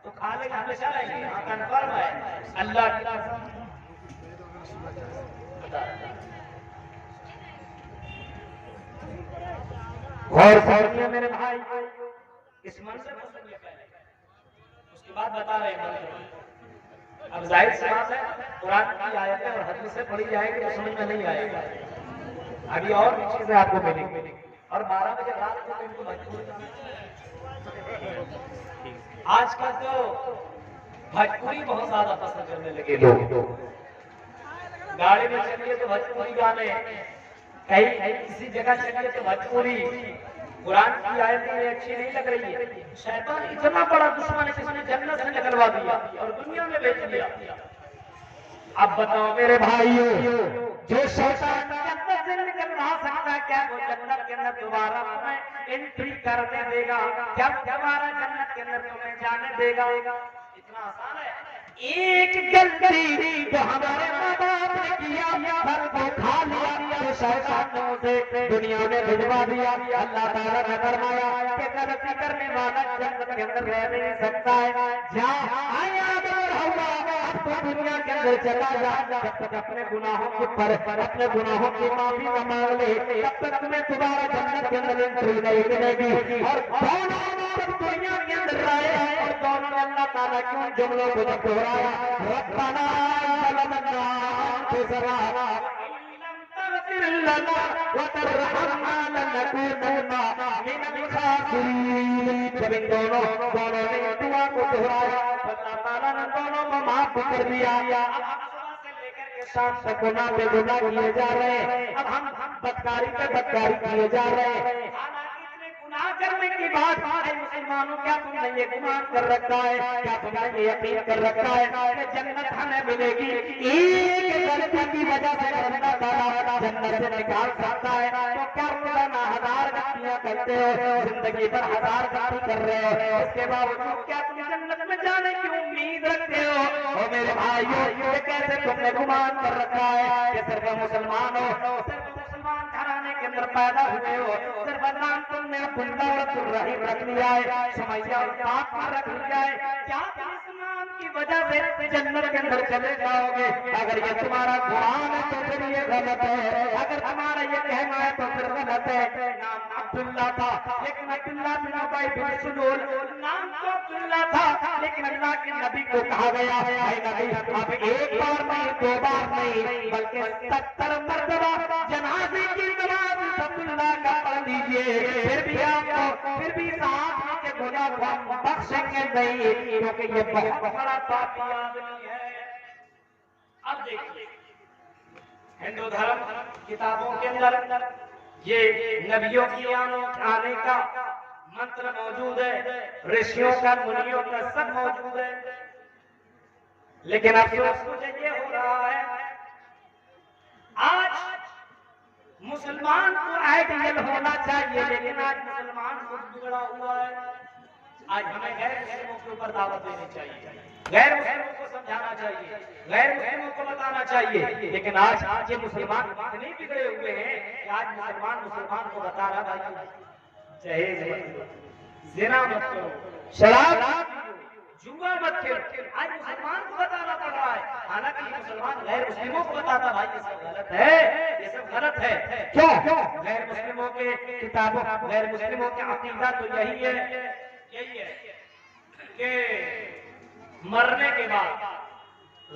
تو کھا لے گا، ہمیشہ رہیں گے، کنفرم ہے اللہ کی قسم۔ غور فرمائیے میرے بھائی، اس منظر کو سنیے پہلے، اس کے بعد بتا رہے ہیں۔ اب ظاہر سی بات ہے قرآن کی آیتیں اور حدیثیں پڑھی جائے گی تو سمجھ میں نہیں آئے گا، ابھی اور بھی چیزیں آپ کو ملیں گی، اور 12 بجے رات کو ان کو بھجپوری آج کل تو بھجپوری بہت زیادہ پسند کرنے لگے لوگ، گاڑی میں چلیے تو بھجپوری گانے، کہیں کسی جگہ چلیے تو بھجپوری، قرآن کی آیتیں اچھی نہیں لگ رہی ہے، شیطان اتنا بڑا دشمن ہے جس نے جنت سے نکلوا دیا اور دنیا میں بیچ دیا۔ اب بتاؤ میرے بھائیو، جو شیطان جنت سے نکلوا سکتا ہے کیا وہ جنت کے اندر دوبارہ تمہیں انٹری کرنے دے گا؟ کیا دوبارہ جنت کے اندر تمہیں جانے دے گا؟ اتنا آسان ہے۔ ایک غلطی جو ہمارے ماں باپ نے کیا، پھل کو کھا لیا تو شیطان نے اسے دنیا میں بھجوا دیا۔ اللہ تعالیٰ نے فرمایا کہ غلطی کرنے والا جنت کے اندر رہ نہیں سکتا ہے، جا آئے آدم اور حوا، اب تو دنیا کے اندر چلا جا، جب تک اپنے گناہوں اپنے گناہوں کی معافی نہ مانگ لے تب تک تمہیں دوبارہ جنت کے اندر انٹری نہیں ملے گی۔ اور دونوں دنیا کے اندر آئے اور دونوں نے اللہ تعالیٰ کے ان جملوں کو جب دہرایا، ربنا ظلمنا انفسنا تغفر لنا وترحمنا لنکونن من الخاسرین، جب ان دونوں نے دعا کو دہرایا اللہ تعالیٰ نے دونوں کو معاف کر دیا۔ شام تک گناہ پہ گناہ کیے جا رہے ہیں، اب ہم بدکاری پہ بدکاری کیے جا رہے ہیں، گناہ کرنے کی بات ہے مسلمانوں، کیا تم نے یہ گمان کر رکھا ہے، کیا تم نے یہ یقین کر رکھا ہے کہ جنت ہمیں ملے گی؟ ایک غلطی کی وجہ سے اللہ تعالیٰ جنت سے نکال سکتا ہے، تو کیا روزانہ 1000 غلطیاں کرتے ہو، زندگی پر 1000 غلطی کر رہے ہو، اس کے باوجود کیا تم جنت میں جانے کی امید رکھتے ہو؟ اور میرے بھائیو، یہ کیسے تم نے گمان کر رکھا ہے کہ صرف مسلمان ہو، صرف مسلمان گھرانے کے اندر پیدا ہوئے ہو، صرف نام تم نے عبداللہ اور عبدالرحیم رکھ لیا ہے، سمیہ اور فاطمہ رکھ لیا ہے، کیا تم اسلام کی وجہ سے جنت کے اندر چلے جاؤ گے؟ اگر یہ تمہارا گمان ہے تو پھر یہ غلط ہے، اگر تمہارا یہ کہنا ہے تو پھر غلط ہے۔ نام عبداللہ تھا لیکن عبداللہ بن ابی بن سلول، نام تو عبداللہ تھا لیکن اللہ کے نبی کو کہا گیا اے نبی اب ایک بار نہیں، 2 بار نہیں، بلکہ 70 مرتبہ جنازے کی نماز عبداللہ کا پڑھ لیجئے، پھر بھی صحابہ کے گناہ کو ہم بخشیں گے نہیں، کیونکہ یہ بہت بڑا پاپی آدمی ہے۔ اب دیکھیے ہندو دھرم کتابوں کے اندر یہ نبیوں کی آنے کا منتر موجود ہے، رشیوں کا، منیوں کا سب موجود ہے، لیکن افسوس مجھے یہ ہو رہا ہے آج مسلمان کو آئیڈیل ہونا چاہیے لیکن آج مسلمان خود بگڑا ہوا ہے۔ آج ہمیں غیر مسلموں کے اوپر دعوت دینی چاہیے، غیر مسلموں کو سمجھانا چاہیے، غیر مسلموں کو بتانا چاہیے، لیکن آج یہ مسلمان اتنے بگڑے ہوئے ہیں کہ آج مسلمان کو بتا رہا بھائی جہیز مت کرو، زنا مت کرو، شراب جوا مت کرو، آج مسلمان کو بتانا پڑ رہا ہے، حالانکہ یہ مسلمان غیر مسلموں کو بتاتا بھائی یہ سب غلط ہے، یہ سب غلط ہے، کیوں؟ غیر مسلموں کے کتابوں، غیر مسلموں کے عقیدہ تو یہی ہے کہ مرنے کے بعد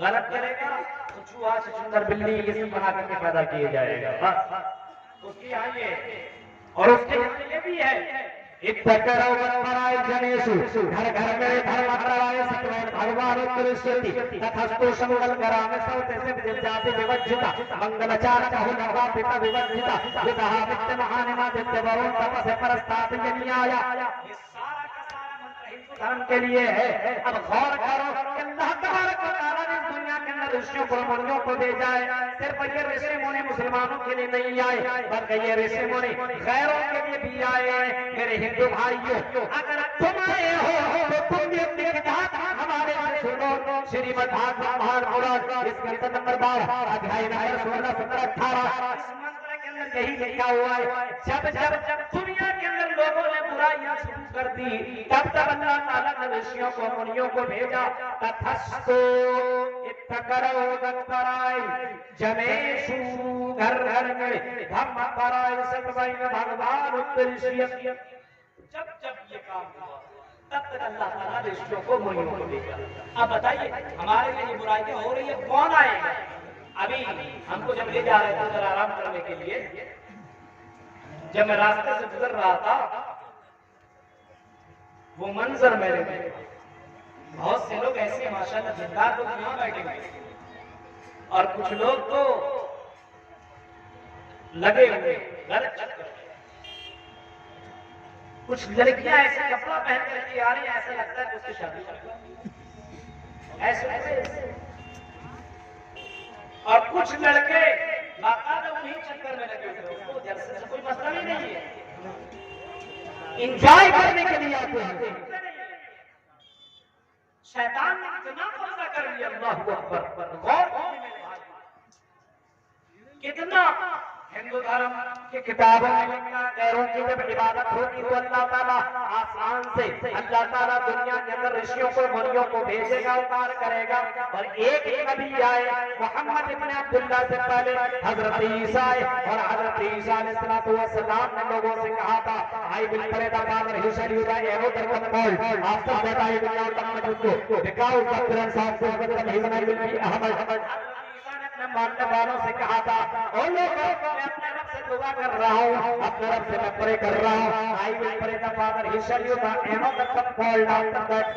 غلط کرے گا تو چوہا چچندر بلی یہ سب بنا کر کے پیدا کیے جائے گا، بس اس کی آئیے اور اس کے یہ بھی ہے اتکرو بنفرائی جنیسو گھر گھر میں دھرم اکرائی ستوین بھگوان اترشیتی تتھستو شنگل گرام سوتے سے بدجاتی ویوجتا منگل چارکہ نوا پیتا ویوجتا ویدہا ویت مہانما دیتے ورون تپس پرستات ینی آیا یہ سارا کا سارا منتر ہندو دھرم کے لیے ہے۔ اب غور کرو کہ اللہ تبارک و تعالیٰ نے اس دنیا کے اندر رشیوں کو منیوں کو بھیجا ہے، صرف یہ رشی منی مسلمانوں کے لیے نہیں آئے بلکہ یہ رشی منی غیروں کے لیے بھی آئے ہیں۔ میرے ہندو بھائیوں اگر تم آئے ہو تو تم بھی اپنی کتاب ہمارے سے سنو، شریمد بھاگوت پران اس کے نمبر 12 ادھیائے نمبر 16 17 18 اس منتر کے اندر یہی لکھا ہوا ہے جب دنیا کے اندر لوگوں نے برائیاں شروع کر دی تب تب اللہ تعالیٰ نے رشیوں کو منیوں کو بھیجا تتھستو اتکرو دکترائی جنیشو گھر گھر میں دھم پرائی ستوین بھگوان اترشیت جب یہ کام ہوا تب تک اللہ تعالیٰ رشیوں کو منیوں کو بھیجا۔ اب بتائیے ہمارے لیے یہ برائیاں ہو رہی ہے کون آئے گا؟ ابھی ہم کو جب لے جا رہے تھے ادھر آرام کرنے کے لیے، جب میں راستے سے گزر رہا تھا وہ منظر میرے میں بہت سے لوگ ایسے ہیں ماشاءاللہ دیندار لوگ یہاں بیٹھے ہوئے اور کچھ لوگ تو لگے ہوئے غلط چکر، کچھ لڑکیاں ایسے کپڑا پہن کر کے آ رہی ہیں ایسا لگتا ہے کہ اس کی شادی ایسے اور کچھ لڑکے باقاعدہ انہیں چکر میں لگے ہوئے ہیں، وہ جلسے سے کوئی مسئلہ ہی نہیں ہے، انجوائے کرنے کے لیے آتے ہیں۔ شیطان نے اتنا قبضہ کر لیا، اللہ اکبر، غور کتنا ہندو دھرم کی کتابوں میں لکھا غیروں کی جب عبادت ہوگی تو اللہ تعالیٰ آسمان سے اللہ تعالیٰ دنیا کے اندر رشیوں کو منیوں کو بھیجے گا، اتار کرے گا، اور ایک نبی آئے محمد ابن عبداللہ سے پہلے حضرت عیسیٰ آئے، اور حضرت عیسیٰ علیہ السلام نے لوگوں سے کہا تھا I will pray the Father, he shall use the arrow that was called. After that I will not come to you, because the prince of the world, his name will be Ahmad. ماننے والوں سے کہا تھا او لوگوں میں اپنے رب سے دعا کر رہا ہوں، اپنے رب سے میں پرے کر رہا ہوں I will pray the Father, he shall use the arrow that was called after that.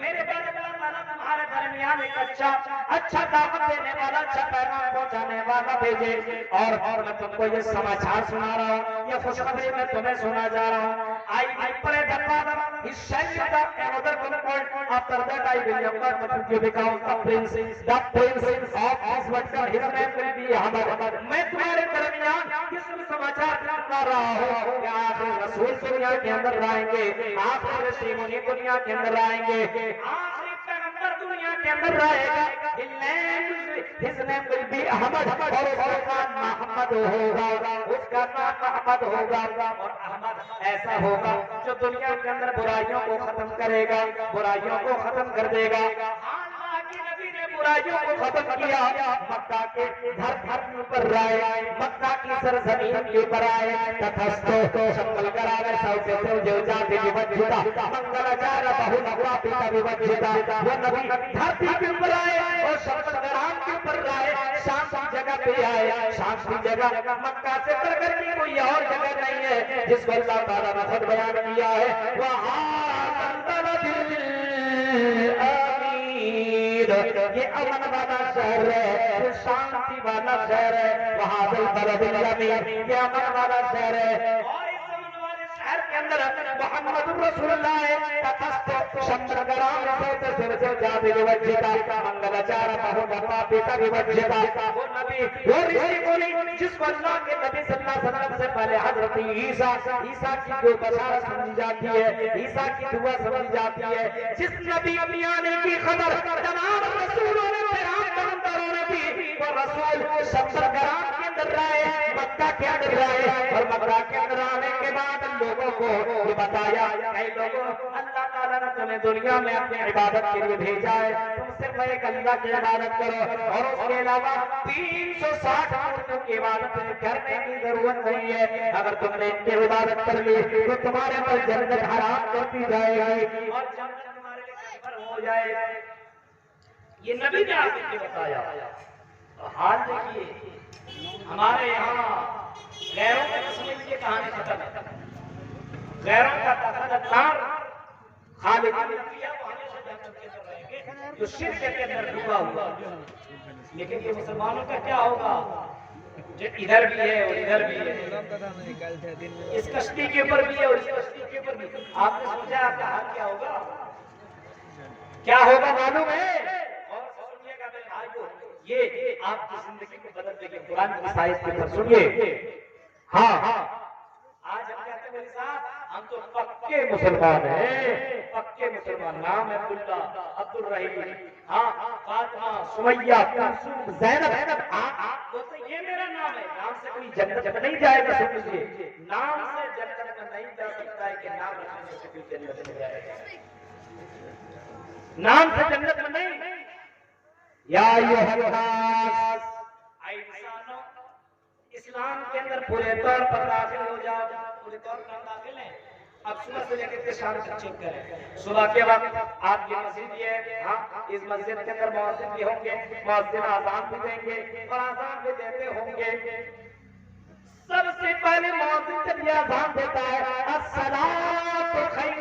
میرے بعد اللہ تعالیٰ تمہارے درمیان ایک اچھا دعوت دینے والا، اچھا پیغام پہنچانے والا بھیجے، اور میں تم کو یہ سماچار سنا رہا ہوں، یہ خوشخبری میں تمہیں سنا جا رہا ہوں I will pray the Father, he shall use the arrow that was called after that I will come to you because the prince of this world his name will be Ahmad. میں تمہارے درمیان کس سماچار لا رہا ہوں کہ آخر رسول دنیا کے اندر آئیں گے، آخر رشی منی دنیا کے اندر آئیں گے، آخری پیغمبر دنیا کے اندر آئے گا، his name will be Ahmad، اور اس کا نام محمد ہوگا، اس کا نام محمد ہوگا، اور احمد ایسا ہوگا جو دنیا کے اندر برائیوں کو ختم کرے گا، برائیوں کو ختم کر دے گا۔ برائیوں کو ختم کیا، مکہ کے گھر گھر کے اوپر رائے، مکہ کی سرزمین کے اوپر آئے، تتھستو شنگل گرامے سوتے سے جوجاتی ویوجتا منگل چار بہو نگوا پیتا ویوجتا، وہ نبی دھرتی کے اوپر آئے اور شنگل گرام کے اوپر رائے، شام کی جگہ پہ آئے، شام کی جگہ مکہ سے بڑھ کر کے کوئی اور جگہ نہیں ہے جس کو اللہ تعالیٰ نے خود بیان کیا ہے یہ امن والا شہر ہے، شانتی والا شہر ہے، وہاں دل بلد الامین، یہ امن والا شہر ہے، اور اس امن والے شہر شہر کے اندر محمد رسول اللہ تخست شمشگرام سے سرس جابر وجہتا منگلچار بہنپا پیتا وجہتا وہ نبی وہ رشی بولی جس کو اللہ کے نبی صلی اللہ علیہ وسلم سے پہلے حضرت عیسیٰ کی جو بشارت سمجھی جاتی ہے، عیسیٰ کی دعا سمجھی جاتی ہے، جس نبی ابھی آنے کی خبر تمام رسولوں نے پیغمبروں نے دی، وہ رسول شمشگرام کے اندر رہے، مکہ کے اندر رہے، اور مکہ کے اندر آنے کے بعد لوگوں کو یہ بتایا اے لوگوں اللہ تعالیٰ نے تمہیں دنیا میں اپنی عبادت کے لیے بھیجا ہے، تم صرف ایک اللہ کی عبادت کرو اور اس کے علاوہ 360 مورتوں کی عبادت کرنے کی ضرورت نہیں ہے، اگر تم نے ان کی عبادت کر لی تو تمہارے پر جنت حرام کرتی جائے گی اور جنت تمہارے لیے کفر ہو جائے گا۔ یہ نبی نے آپ کو بتایا۔ حال دیکھیے ہمارے یہاں غیروں کا سمجھ یہ کہانی ختم ہے، غیروں کا تخلقار خالق الانبیاء وہ ہمیشہ جنت کے اندر رہیں گے جو شرک کے اندر ڈوبا ہوا، لیکن یہ مسلمانوں کا کیا ہوگا جو ادھر بھی ہے اور ادھر بھی ہے، اس کشتی کے اوپر بھی ہے اور اس کشتی کے اوپر بھی۔ آپ نے سوچا آپ کا حال کیا ہوگا؟ کیا ہوگا معلوم ہے؟ اور سنیے گا میرے بھائیو، یہ آپ کی زندگی کو بدل دے گی۔ قرآن کی سائز کے اوپر سنیے، ہاں آج ہم کہتے ہیں میرے ساتھ ہم تو پکے مسلمان ہیں، پکے مسلمان، نام ہے عبداللہ، عبد الرحیم، ہاں فاطمہ، سمیہ، کلثوم، زینب، بولتے یہ میرا نام ہے، نام سے کوئی جنت میں نہیں جائے گا۔ سن لیجیے، نام سے جنت میں نہیں جا سکتا ہے کہ نام رکھنے سے کوئی جنت میں جائے گا، نام سے جنت میں نہیں۔ یا ایھا الناس، اے انسانوں، اسلام کے اندر پورے طور پر داخل ہو جاؤ، پورے طور پر داخل ہیں۔ اب صبح سے لے کے شام تک چیک کریں، صبح کے وقت آپ کی مسجد یہ ہے، ہاں اس مسجد کے اندر مؤذن بھی ہوں گے، مؤذن اذان بھی دیں گے اور اذان بھی دیتے ہوں گے۔ سب سے پہلے مؤذن جب یہ اذان دیتا ہے الصلاۃ خیر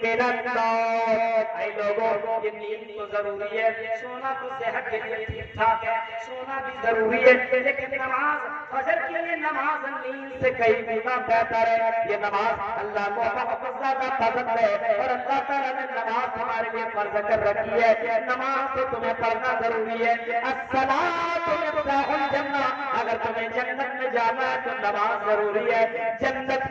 من النوم، اے لوگوں یہ نیند تو ضروری ہے، سونا تو صحت کے لیے ٹھیک ٹھاک ہے، سونا بھی ضروری ہے، لیکن نماز فجر کے لیے نماز نیند سے کئی گنا بہتر ہے۔ یہ نماز اللہ کو بہت زیادہ پسند ہے اور اللہ تعالیٰ نے نماز ہمارے لیے فرض کر رکھی ہے، نماز تو تمہیں پڑھنا ضروری ہے۔ الصلاۃ مفتاح الجنہ، اگر تمہیں جنت میں جانا ہے تو نماز ضروری ہے۔ جنت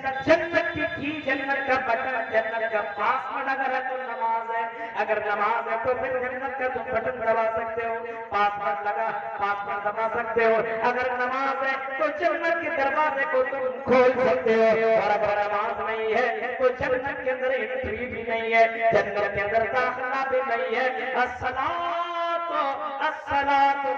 کی جنت کا بٹن، جنت کا پاسورڈ اگر ہے تو نماز ہے، اگر نماز ہے تو پھر جنت کا تم بٹن دبا سکتے ہو، پاسورڈ لگا پاسورڈ دبا سکتے ہو، اگر نماز ہے تو جنت کے دروازے کو تم کھول سکتے ہو، اور اگر نماز نہیں ہے تو جنت کے اندر انٹری بھی نہیں ہے، جنت کے اندر داخلہ بھی نہیں ہے۔ الصلاۃ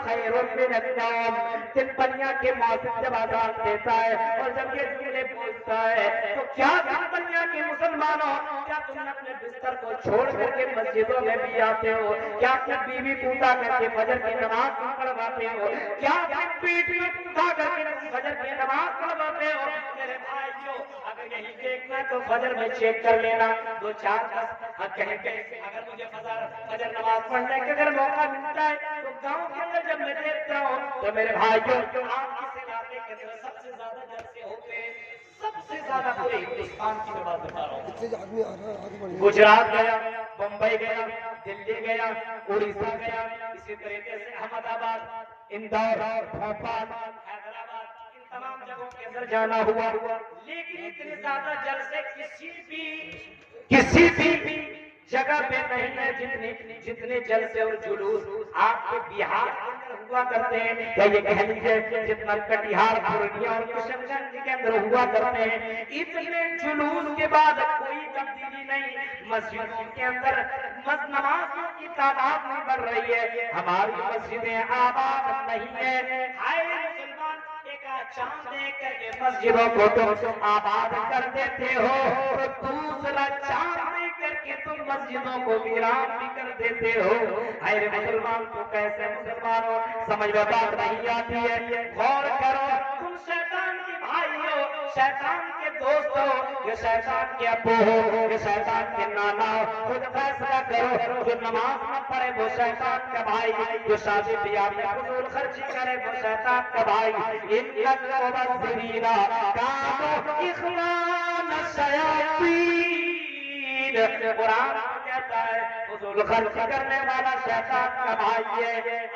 خیر من النوم، دن بنیا کے موسم جب اذان دیتا ہے اور جب یہ جملے بولتا ہے تو کیا دن بنیا کے مسلمانوں، کیا تم اپنے بستر کو چھوڑ کر کے مسجدوں میں بھی آتے ہو؟ کیا اپنی بیوی کو اٹھا کر کے فجر کی نماز پڑھواتے ہو؟ کیا اپنی بیٹی کو اٹھا کر کے فجر کی نماز پڑھواتے ہو؟ میرے بھائیو اگر یہی دیکھنا تو فجر میں چیک کر لینا، 2-4 کہیں اگر مجھے فجر نماز پڑھنے کا اگر موقع ملتا ہے تو گاؤں کے اندر جب میں دیکھتا ہوں تو میرے بھائیوں آپ کس علاقے کے اندر سب سے زیادہ جلسے ہوتے ہیں، سب سے زیادہ پورے ہندوستان کی میں بات بتا رہا ہوں، گجرات گیا، بمبئی گیا، دلی گیا، اڑیسہ گیا، اسی طریقے سے احمد آباد، اندور، بھوپال، حیدرآباد، ان تمام جگہوں کے اندر جانا ہوا، لیکن اتنے زیادہ جلسے کسی بھی جگہ پہ نہیں ہے جتنے جلسے اور جلوس آپ کے بہار کے اندر ہوا کرتے ہیں، یا یہ کہہ لیجیے جتنا کٹیہار، پورنیہ اور کشن گنج کے اندر ہوا کرتے ہیں، اتنے جلوس کے بعد کوئی تبدیلی نہیں، مسجدوں کے اندر نمازوں کی تعداد نہیں بڑھ رہی ہے، ہماری مسجدیں آباد نہیں ہے۔ ہائے مسلمان، ایک چاند دیکھ کر کے مسجدوں کو تم آباد کر دیتے ہو، تو دوسرا چاند دیکھ کر کے تم مسجدوں کو ویران بھی کر دیتے ہو۔ اے مسلمان تو کیسے مسلمان ہو، سمجھ میں بات نہیں آتی ہے، غور کرو، تم شیطان کے بھائی ہو، شیطان کے دوست ہو، یہ شیطان کے ابو ہو، یہ شیطان کے نانا ہو، خود فیصلہ کرو، جو نماز نہ پڑھے وہ شیطان کا بھائی، جو شادی بیاہ میں فضول خرچی کرے وہ شیطان کا بھائی۔ ان المبذرین کانوا اخوان الشیاطین، قرآن کہتا ہے فضول خرچ کرنے والا شیطان کا بھائی ہے۔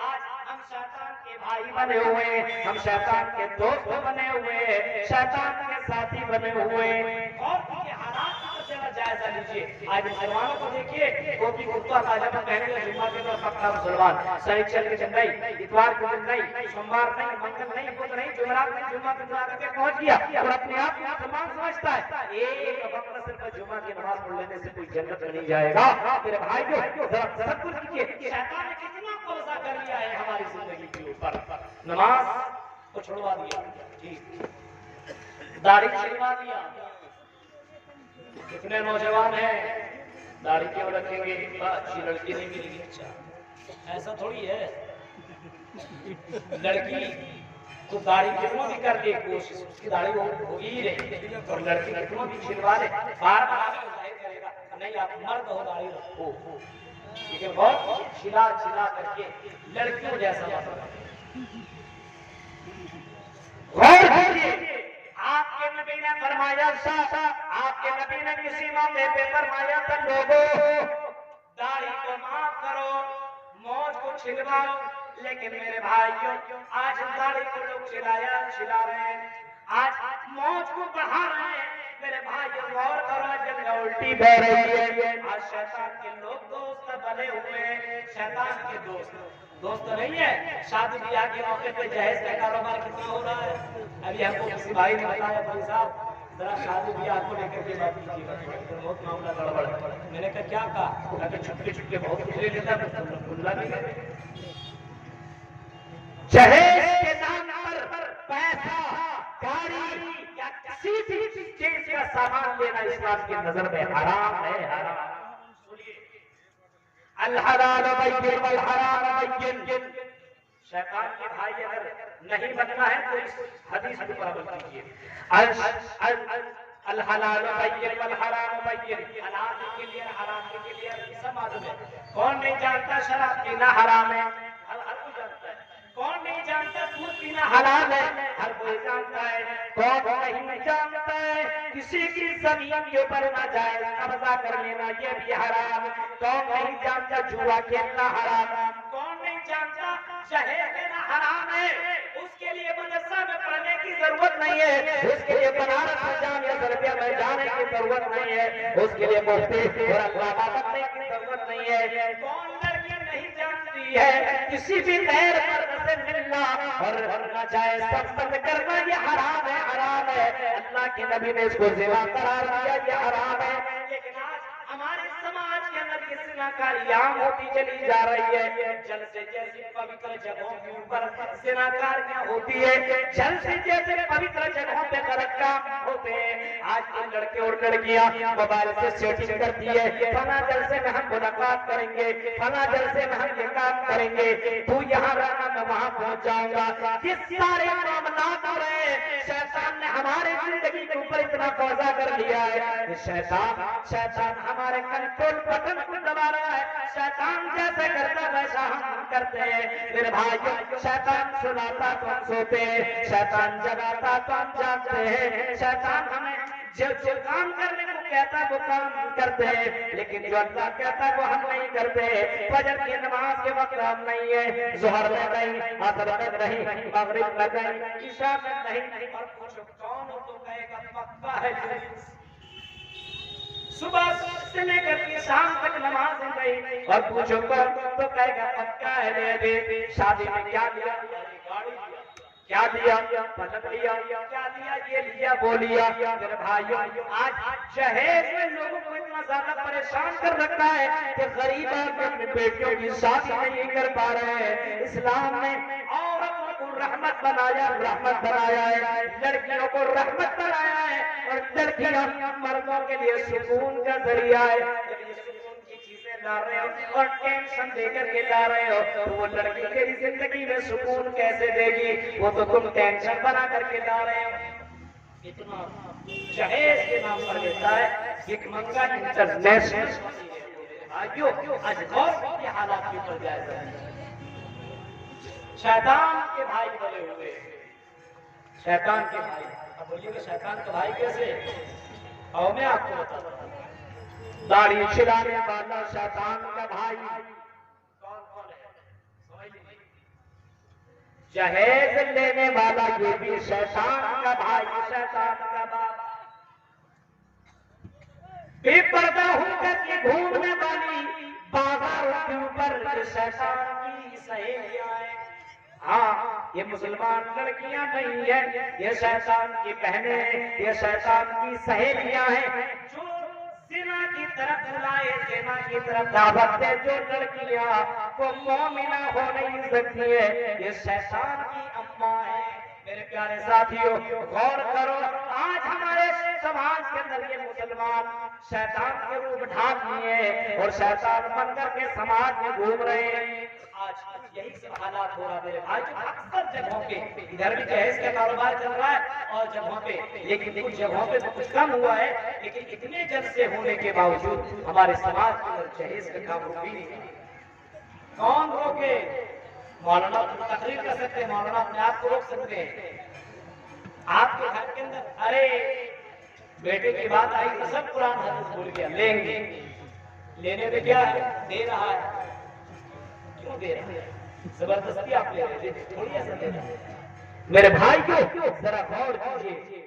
آج ہم شیطان کے بھائی بنے ہوئے ہیں، ہم شیطان کے دوست بنے ہوئے ہیں، شیطان کے ساتھی بنے ہوئے ہیں۔ اور ان کے حالات کا ذرا جائزہ لیجیے۔ آج مسلمانوں کو دیکھیے، ٹوپی کرتا پاجامہ پہنے ہوئے جمعہ کے دن پکا مسلمان، سنیچر کے دن نہیں، اتوار کے دن نہیں، سوموار نہیں، منگل نہیں، بدھ نہیں، جمعرات نہیں، جمعہ کے دن آ کے پہنچ گیا اور اپنے آپ کو مسلمان سمجھتا ہے۔ ایک وقت صرف جمعہ کی نماز پڑھ لینے سے کوئی جنت میں نہیں جائے گا۔ میرے بھائیو ذرا تصور کیجیے، شیطان نے کتنا قبضہ کر لیا ہے ہماری زندگی کے اوپر۔ نماز کو چھڑوا دیا، داڑھی چھڑوا دیا۔ کتنے نوجوان ہیں داڑھی کیوں رکھیں گے؟ اچھی لڑکی نہیں ملے گی۔ اچھا ایسا تھوڑی ہے، لڑکی تو داڑھی کتنوں بھی کر لے کوشش، اس کی داڑھی ہوگی ہی رہی، اور لڑکی کتنوں بھی چھڑوا لے بار بار کرے گا نہیں آپ مرد ہو داڑھی رکھو، لیکن بہت چھلا چھلا کر کے لڑکیوں جیسا بنا۔ غور کیجیے، آپ کے نبی نے فرمایا تھا، آپ کے نبی نے کسی موقع پہ فرمایا تھا لوگوں داڑھی کو معاف کرو، موج کو چھلواؤ، لیکن میرے بھائیوں آج داڑھی کو لوگ چھلا رہے ہیں، آج موج کو بڑھا رہے ہیں۔ میرے بھائیوں غور کرو، جب الٹی بہ رہی ہے۔ آج شیطان کے لوگ دوست بنے ہوئے ہیں، شیطان کے دوست نہیں ہے۔ شادی بیاہ کے موقع پہ جہیز کا کاروبار کتنا ہو رہا ہے؟ ابھی ہم کو کسی بھائی نے بتایا بھائی صاحب ذرا شادی بیاہ کو لے کر کے بات کیجیے گا، بہت معاملہ گڑبڑ ہے۔ میں نے کہا کیا کہا؟ کہ چھٹکے بہت کچھ لے لیتا ہے، کھلا نہیں ہے۔ جہیز کے نام پر پیسہ، گاڑی یا کسی بھی چیز کا سامان لینا اسلام کی نظر میں حرام ہے، حرام۔ الحلال بین والحرام بین۔ شیطان کے بھائی اگر نہیں بننا ہے تو اس حدیث کو عمل کیجیے۔ الحلال بین والحرام بین، حلال کے لیے حرام کے لیے سب معلوم ہے۔ کون نہیں جانتا شراب پینا حرام ہے؟ ہر کوئی جانتا ہے۔ کون نہیں جانتا دودھ پینا حلال ہے؟ ہر کوئی جانتا ہے۔ کون نہیں جانتا ہے کسی کی زمین کے اوپر ناجائز قبضہ کر لینا یہ بھی حرام؟ کون نہیں جانتا جوا کھیلنا حرام؟ کون نہیں جانتا جہیز لینا حرام ہے؟ اس کے لیے مدرسہ میں پڑھنے کی ضرورت نہیں ہے، اس کے لیے بنارس میں جامعہ عربیہ میں جانے کی ضرورت نہیں ہے، اس کے لیے مفتی اور علامہ بننے کی ضرورت نہیں ہے۔ کون لڑکی نہیں جانتی ہے کسی بھی غیر مرد سے ملنا اور ناجائز سفر کرنا یہ حرام ہے، حرام ہے۔ اللہ کے نبی نے اس کو زنا قرار دیا، یہ حرام ہے۔ لیکن آج ہمارے سماج کے اندر یہ زنا کاری عام ہوتی چلی جا رہی ہے۔ جل سے جیسے پوتر جگہوں کے اوپر زنا کاریاں ہوتی ہے، جل سے جیسے پوتر جگہوں پہ غلط کام ہوتے ہیں۔ آج کے لڑکے اور لڑکیاں موبائل سے سیٹنگ کرتی ہے، فلاں جلسے میں ہم ملاقات کریں گے، فلاں جلسے میں ہم یہ کام کریں گے، تو یہاں رہنا میں وہاں پہنچ جاؤں گا۔ یہ سارے معاملات ہو رہے ہیں، شیطان نے ہمارے زندگی کے اوپر اتنا قبضہ کر لیا ہے۔ شیطان ہمارے کنٹرول بٹن کو دبا رہا ہے، شیطان جیسے کرتا ویسا ہم کرتے ہیں۔ میرے بھائیو شیطان سلاتا تو ہم سوتے ہیں، شیطان جگاتا تو ہم جاگتے ہیں، شیطان ہمیں جو کام کرنے کو کہتا ہے وہ کام کرتے ہیں، لیکن جو اللہ کہتا ہے وہ ہم نہیں کرتے۔ فجر کی نماز کے وقت ہم نہیں ہے، ظہر میں نہیں، عصر میں نہیں، مغرب میں نہیں، عشاء میں نہیں، اور پوچھو کون ہو تو کہے گا پکا ہے۔ صبح سے لے کر کے شام تک نماز نہیں، اور پوچھو کون تو کہے گا پکا ہے۔ بے شادی میں کیا دیا؟ گاڑی دیا، کیا دیا؟ پلنگ لیا، کیا دیا؟ یہ لیا وہ لیا۔ میرے بھائیو آج جہیز میں لوگوں کو اتنا زیادہ پریشان کر رکھا ہے کہ غریب آدمی اپنی بیٹیوں کی شادی نہیں کر پا رہے ہیں۔ اسلام نے عورتوں کو رحمت بنایا، رحمت بنایا ہے، لڑکیوں کو رحمت بنایا ہے، اور لڑکیاں مردوں کے لیے سکون کا ذریعہ ہے۔ لا رہے ہو اور ٹینشن دے کر کے لا رہے ہو تو وہ لڑکی تیری زندگی میں سکون کیسے دے گی؟ وہ تو تم ٹینشن بنا کر کے لا رہے ہو۔ اتنا جہیز کے نام پر لیتا ہے ایک منگا انٹرنیشنل۔ آئیو آج غور کی حالات کی پر جائزہ ہے۔ شیطان کے بھائی بنے ہوئے، شیطان کے بھائی، اب بولیے کہ شیطان کا بھائی کیسے؟ اور میں آپ کو بتاتا ہوں داڑھی چھڑانے والا شیطان کا بھائی کون کون ہے سمجھ لیجیے جہیز لینے والا یہ بھی شیطان کا بھائی شیطان کا باپ بے پردہ ہو کر کے گھومنے والی بازاروں کے اوپر شیطان کی سہیلیاں ہیں ہاں یہ مسلمان لڑکیاں نہیں ہیں یہ شیطان کی بہنیں ہیں یہ شیطان کی سہیلیاں ہیں جو زنا کی طرف بلائے زنا کی طرف دعوت دے جو لڑکیاں وہ مومنہ ہو نہیں سکتی ہے یہ شیطان کی اماں ہے میرے پیارے ساتھیوں غور کرو آج ہمارے سماج کے اندر یہ مسلمان شیطان کے روپ ڈھانپ لیے اور شیطان بن کر کے سماج میں گھوم رہے ہیں آج یہی سب حالات ہو رہا ہے میرے بھائی جو اکثر جگہوں پہ ادھر بھی جہیز کا کاروبار چل رہا ہے اور جگہوں پہ لیکن کچھ جگہوں پہ کچھ کم ہوا ہے لیکن اتنے جلسے ہونے کے باوجود ہمارے سماج کے اندر جہیز کا کام رک بھی نہیں کون روکے مولانا تقریر کر سکتے ہیں مولانا اپنے آپ کو روک سکتے ہیں آپ کے گھر کے اندر ارے بیٹے کی بات آئی تو سب قرآن حدیث بھول گیا لیں گے لینے میں کیا ہے دے رہا ہے کیوں دے رہا ہے زبردستی آپ لے رہے ہیں تھوڑی ایسا دے رہا ہے میرے بھائی کو ذرا غور کیجیے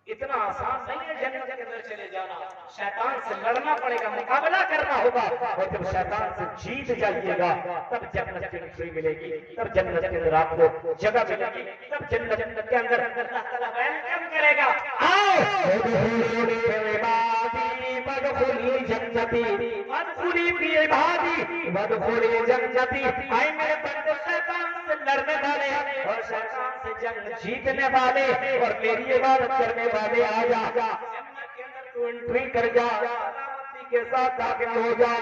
اتنا آسان نہیں ہے جنت کے اندر چلے جانا شیطان سے لڑنا پڑے گا مقابلہ کرنا ہوگا اور جب شیطان سے جیت جائیے گا تب جنت کی خوشی ملے گی تب جنت کے اندر آپ کو جگہ ملے گی تب جنت کے اندر اللہ تعالیٰ ویلکم کرے گا آؤ وادخلی جنتی وادخلی فی عبادی وادخلی جنتی آئے میرے بندے شیطان سے لڑنے والے اور شیطان سے جنگ جیتنے والے اور میری عبادت کرنے والے آ جا جنت کے اندر تو انٹری کر جا سلامتی کے ساتھ داخل ہو جا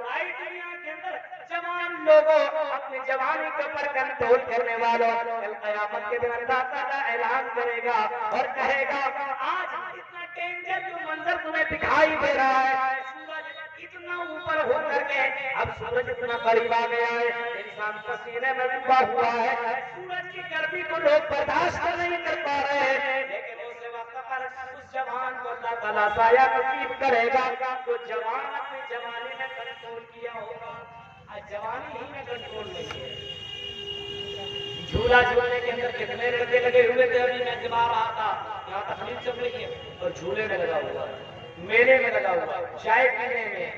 آئی دنیا کے اندر جوان لوگوں اپنی جوانی کے اوپر کنٹرول کرنے والوں کل قیامت کے دن اللہ تعالیٰ اعلان کرے گا اور کہے گا آج اتنا ڈینجر جو منظر تمہیں دکھائی دے رہا ہے سورج اتنا اوپر ہو کر کے اب سورج اتنا قریب آ گیا ہے انسان پسینے میں ڈوبا ہوا ہے سورج کی گرمی کو لوگ برداشت نہیں کر پا رہے ہیں لیکن اس وقت پر اس جوان کو اللہ تعالیٰ سایہ نصیب کرے گا تو جوان اپنی جوانی میں کنٹرول کیا ہوگا آج جوانی ہی میں کنٹرول نہیں ہے جھولا جھولنے کے اندر کتنے لڑکے لگے ہوئے تھے ابھی میں جما رہا تھا یہاں تقریر چل رہی ہے اور جھولے میں لگا ہوا ہے میلے میں لگا ہوا ہے چائے پینے میں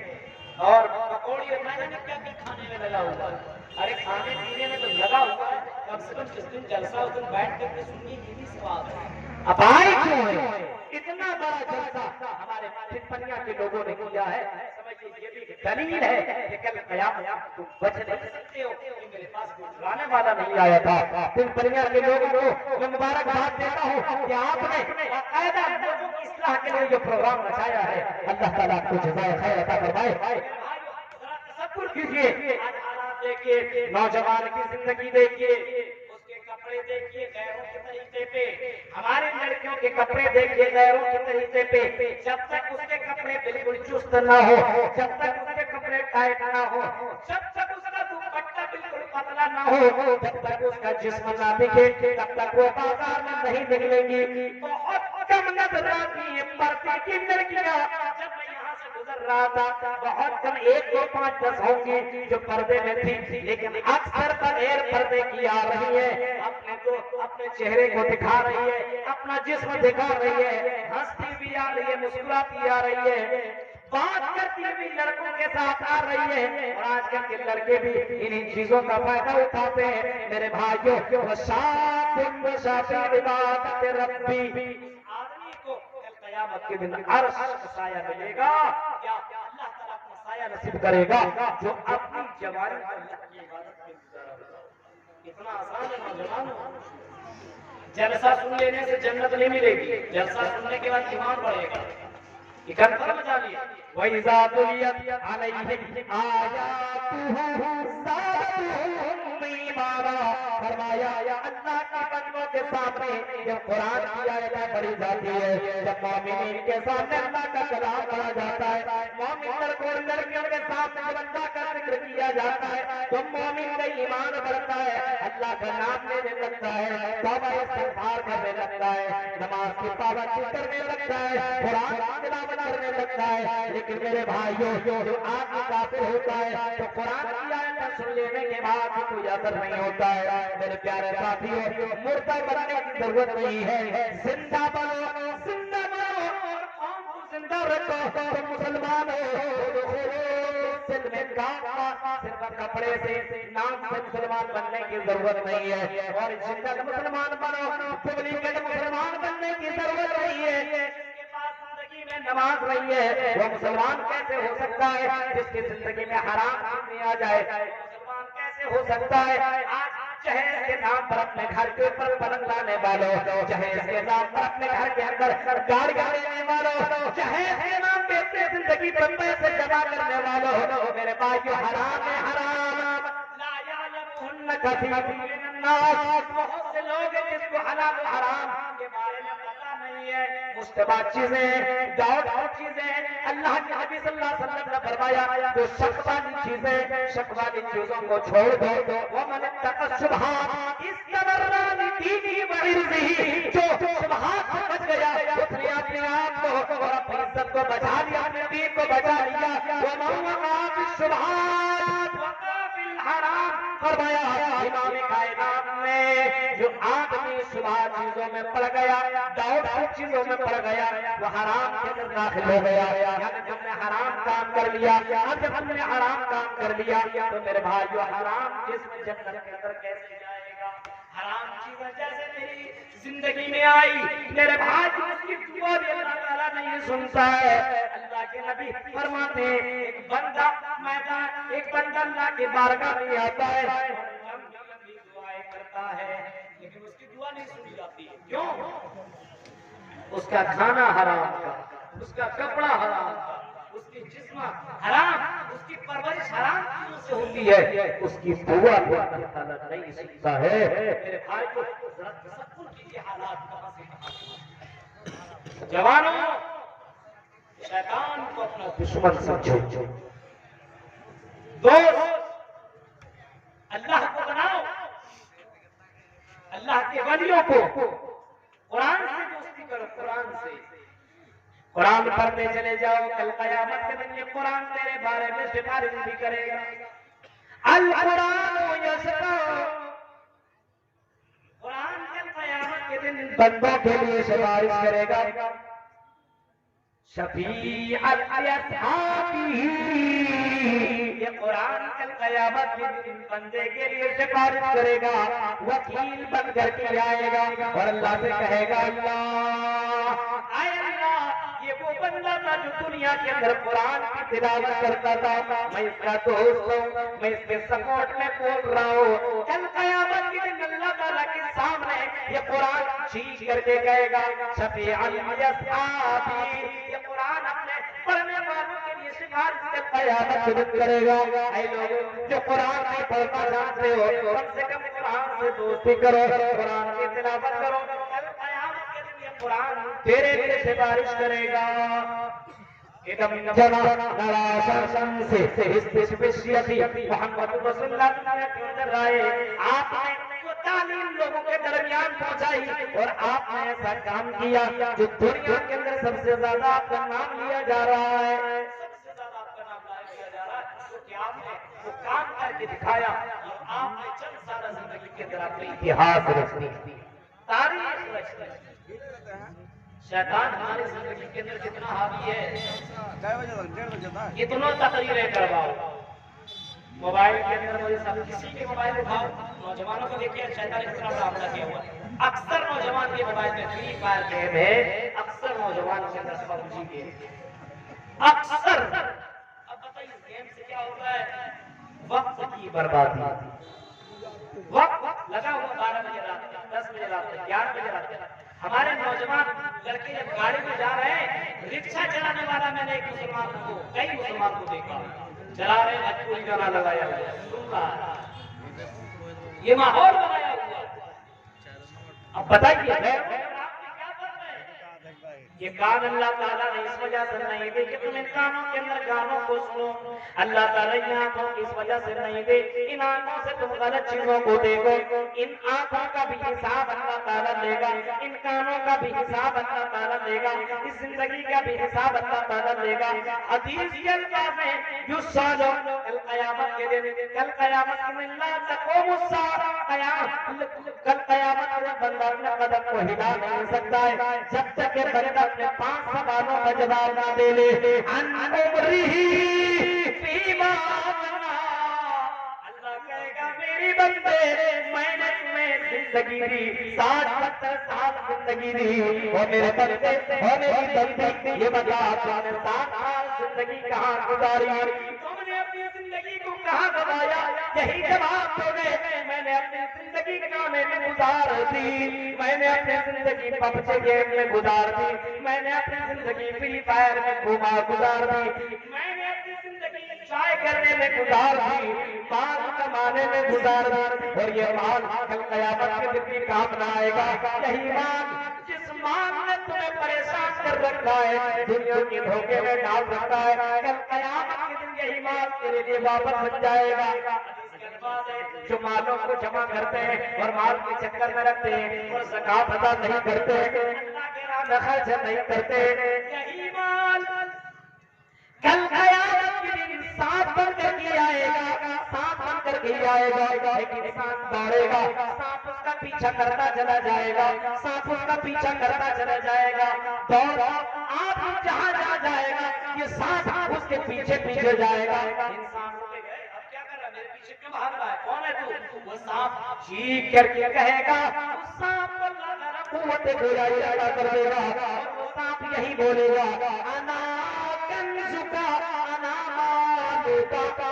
اور پکوڑی اور میں نے کیا کھانے میں لگا ہوا ہے ارے کھانے پینے میں تو لگا ہوا ہے کم سے کم جس دن جلسہ اس دن بیٹھ کر کے سنی یہ سوال ہے اب آئے کیوں ہے اتنا بڑا جلسہ ہمارے پنیا کے لوگوں نے کیا ہے سمجھیے یہ بھی دلیل ہے کہ کل قیامت کو بچ نہیں سکتے ہو میرے پاس کوئی لانے والا نہیں آیا تھا پنیا کے لوگوں کو میں مبارکباد دیتا ہوں کہ آپ نے باقاعدہ لوگوں کی اصلاح کے لیے جو پروگرام رچایا ہے اللہ تعالیٰ آپ کو جزائے خیر عطا فرمائے تصور کیجیے آج حالات دیکھیے نوجوان کی زندگی دیکھیے اس کے کپڑے دیکھیے غیروں کے طریقے پہ ہماری لڑکیوں کے کپڑے دیکھیے غیروں کے طریقے پہ جب تک اس کے کپڑے بالکل چست نہ ہو جب تک اس کے کپڑے ٹائٹ نہ ہو جب تک اس کا دوپٹہ بالکل پتلا نہ ہو جب تک اس کا جسم نہ دکھے تب تک وہ بازار میں نہیں نکلیں گی بہت کم نظر آتی ہیں پردے کی لڑکیاں جب میں یہاں سے گزر رہا تھا بہت کم 1 2 5 10 ہوں گی جو پردے میں تھی لیکن اکثر بغیر پردے کی آ رہی ہے اپنے چہرے کو دکھا رہی ہے اپنا جسم دکھا رہی ہے ہنستی بھی آ رہی ہے مسکراتی آ رہی ہے بات کرتی بھی لڑکوں کے ساتھ آ رہی ہے اور آج کل کے لڑکے بھی انہی چیزوں کا فائدہ اٹھاتے ہیں میرے بھائیوں عبادت ربی آدمی کو قیامت کے دن عرش کا سایہ ملے گا یا اللہ تعالیٰ اپنا سایہ نصیب کرے گا جو اپنی جوانی میں اللہ کی عبادت میں گزارا ہوگا اتنا آسان ہے نوجوان جلسہ سن لینے سے جنت نہیں ملے گی جلسہ سننے کے بعد ایمان بڑھے گا یہ کنفرم جانیے وَإِذَا تُلِيَتْ عَلَيْهِمْ آيَاتُهُ زَادَتْهُمْ إِيمَانًا فرمایا اللہ کے بندوں کے سامنے جب قرآن کی آیتیں پڑھی جاتی ہے، جب مومنین کے سامنے اللہ کا کلام پڑھا جاتا ہے، مومن لڑکیوں کے سامنے جب اللہ کا ذکر کیا جاتا ہے تو مومن کا ایمان بڑھتا ہے، اللہ کا نام لینے لگتا ہے، توبہ استغفار کرنے لگتا ہے، نماز کی پابندی کرنے لگتا ہے، قرآن کی تلاوت کرنے لگتا ہے۔ لیکن میرے بھائیوں، جو آدمی کافر ہوتا ہے تو قرآن کی آیتیں سن لینے کے بعد بھی کوئی اثر نہیں ہوتا ہے۔ میرے پیارے ساتھیوں، مردہ بننے کی ضرورت نہیں ہے، زندہ بنو، زندہ بنو اور قوم کو زندہ رکھو۔ تم مسلمان ہو، صرف کپڑے سے نام سے مسلمان بننے کی ضرورت نہیں ہے، اور شدت مسلمان بنو، ڈپلیکیٹ مسلمان بننے کی ضرورت نہیں ہے۔ جس کے پاس زندگی میں نماز نہیں ہے وہ مسلمان کیسے ہو سکتا ہے؟ جس کی زندگی میں حرام نہیں آ جائے مسلمان کیسے ہو سکتا ہے؟ آج جہیز کے نام پر اپنے گھر کے اوپر پلنگ لانے والوں، جہیز کے نام پر اپنے گھر کے اندر گاڑیاں لینے والوں، جہیز کے نام پہ اپنی زندگی پر پیسے جمع کرنے والوں، میرے بھائیو حرام ہے، حرام لا یعلمہن کثیر من الناس۔ بہت سے لوگ ہیں جس کو حلال و حرام کے بارے میں پتہ نہیں ہے، مشتبہ چیزیں، ڈاؤٹ چیزیں۔ اللہ کے نبی صلی اللہ علیہ وسلم نے فرمایا جو شک والی چیزیں، شک والی چیزوں کو چھوڑ دو، وَمَنِ اتَّقَى الشُّبْهَاتِ اسْتَبْرَأَ لِدِينِهِ وَعِرْضِهِ۔ جو شبہات سے بچ گیا اس نے اپنے آپ کو اور اپنی عزت کو بچا لیا، اپنے دین کو بچا لیا۔ وَمَن وَقَعَ فِي الشُّبْهَاتِ وَقَعَ فِي الْحَرَامِ۔ فرمایا امام کائنات نے جو آدمی شبہ چیزوں میں پڑ گیا، ڈاؤٹ چیزوں میں پڑ گیا، وہ حرام کے اندر داخل ہو گیا۔ یعنی ہم نے حرام کام کر لیا، اب جب ہم نے حرام کام کر لیا تو میرے بھائیو حرام جسم جنت کے اندر کیسے جائے گا؟ حرام چیزیں جیسے میری زندگی میں آئی میرے بھائی اس کی دعا بھی اللہ تعالیٰ نہیں سنتا ہے۔ اللہ کے نبی فرماتے ہیں ایک بندہ میدان، ایک بندہ اللہ کی بارگاہ میں آتا ہے، لمبی دعائیں کرتا ہے لیکن اس کی دعا نہیں سنی جاتی ہے۔ کیوں؟ اس کا کھانا حرام کا، اس کا کپڑا حرام کا، اس کی جسم حرام، اس کی پرورش حرام چیزوں سے ہوتی ہے، اس کی دعا بھی اللہ تعالیٰ نہیں سنتا ہے۔ میرے بھائی کو ذرا تصور کیجیے حالات کہاں سے کہاں۔ جوانوں، شیطان کو اپنا دشمن سمجھو، دوست اللہ کو بناؤ، اللہ کے ولیوں کو قرآن سے دوستی کرو، قرآن سے قرآن پڑھتے چلے جاؤ، کل قیامت کے دن یہ قرآن تیرے بارے میں سفارش بھی کرے گا۔ القرآن یشفع، قرآن کل قیامت کے دن بندوں کے لیے سفارش کرے گا۔ شفیعا لاصحابہ، یہ قرآن کل قیامت کے دن بندے کے لیے سفارش کرے گا، وکیل بن کر کے آئے گا اور اللہ سے کہے گا اللہ اے اللہ یہ وہ بندہ تھا جو دنیا کے اندر قرآن کی تلاوت کرتا تھا، میں اس کا دوست ہوں، میں اس کے سپورٹ میں بول رہا ہوں۔ کل قیامت کے دن اللہ تعالیٰ کے سامنے یہ قرآن چیخ کر کے کہے گا شفیعا لاصحابہ، یہ قرآن اپنے پڑھنے والوں کے لیے سفارش کل قیامت کے دن کرے گا۔ اے لوگوں جو قرآن نہیں پڑھنا جانتے ہو کم سے کم قرآن سے دوستی کرو، قرآن کی تلاوت کرو، کل قیامت کے دن یہ قرآن تیرے لیے سفارش کرے گا۔ ادم جنا نرا شمس اسپیشیتی محمد رسول اللہ کے اندر آئے، آپ نے وہ تعلیم لوگوں کے درمیان پہنچائی اور آپ نے ایسا کام کیا جو دنیا کے اندر سب سے زیادہ آپ کا نام لیا جا رہا ہے، سب سے زیادہ آپ کا نام لیا جا رہا ہے، کیونکہ آپ نے وہ کام کر کے دکھایا اور آپ نے چند سالہ زندگی کے اندر اپنے اتہاس رچ دی، تاریخ رچ دی۔ شیطان ہماری زندگی کے اندر کتنا حاوی ہے، کتنوں تقریریں کرواؤ، موبائل کے اندر مجھے سب کسی کے موبائل اٹھاؤ، نوجوانوں کو دیکھیے شیطان اس طرح حملہ کیا ہوا ہے۔ اکثر نوجوان کے موبائل میں فری فائر گیم ہے، اکثر نوجوان کے اندر پبجی گیم ہے، اکثر۔ اب بتائیے اس گیم سے کیا ہوتا ہے؟ وقت کی بربادی، وقت لگا ہوا 12 بجے رات کا، 10 بجے رات کا، 11 بجے رات کا۔ ہمارے نوجوان لڑکے جب گاڑی میں جا رہے ہیں، رکشہ چلانے والا میں نے ایک مسلمان کو، کئی مسلمان کو دیکھا چلا رہے ہیں، بھوجپوری گانا لگایا ہوا ہے، سن رہا ہے، یہ ماحول بنایا ہوا اب بتائیے یہ کان اللہ تعالیٰ نے اس وجہ سے نہیں دے کہ تم ان کانوں کے اندر گانوں کو سنو. اللہ تعالیٰ ان آنکھوں کی اس وجہ سے نہیں دے ان آنکھوں سے تم غلط چیزوں کو دیکھو. ان آنکھوں کا بھی حساب اللہ تعالیٰ لے گا, ان کانوں کا بھی حساب اللہ تعالیٰ لے گا, اس زندگی کا بھی حساب اللہ تعالیٰ لے گا. حدیث کے الفاظ ہیں یسالو کل قیامت کے دن, کل قیامت کے دن لا تقوم الساعہ, کل قیامت میں بندہ اپنے قدم کو ہلا نہیں سکتا ہے جب تک کہ بندہ اپنے 5 سوالوں کا جواب نہ دے لے. عن عمرہ فیما افنیٰ, اللہ کہے گا میری بندے میں نے تمہیں زندگی دی 60-70 سال زندگی دی, اور میرے بندے اور میری بندی یہ بتا تم نے 60 سال زندگی کہاں گزاری, تم نے اپنی زندگی کو کہاں گزارا. یہی جواب دو گے میں نے اپنی زندگی گانے میں گزار دی, میں نے اپنی زندگی پبجی گیم میں گزار دی, میں نے اپنی زندگی فری فائر میں گزار دی, میں نے اپنی زندگی چائے کرنے میں گزار دی, مال کمانے میں گزار دی, اور یہ مال کل قیامت کے دن بھی کام نہ آئے گا. یہی مال جس مال نے تمہیں پریشان کر رکھا ہے, دنیا کے دھوکے میں ڈال رکھا ہے, کل قیامت کے دن یہی مال تیرے لیے واپس بن جائے گا. جو مالوں کو جمع کرتے ہیں اور مال کے چکر میں رکھتے ہیں اور زکات ادا نہیں کرتے, اللہ کے راہ میں خرچ نہیں کرتے, یہی مال کل قیامت کے دن سانپ بن کر کے آئے گا, سانپ بن کر کے آئے گا. ایک انسان دوڑے گا, سانپ اس کا پیچھا کرتا چلا جائے گا, سانپ اس کا پیچھا کرتا چلا جائے گا, دوڑ آپ جہاں جہاں جائے گا یہ سانپ اس کے پیچھے پیچھے جائے گا. انسان کون ہے تو, وہ سانپ چیخ کر کے کہے گا, اس سانپ کو اللہ تعالیٰ قوت گویائی عطا کر دے گا, اور وہ سانپ یہی بولے گا انا کنزکا انا مالکا,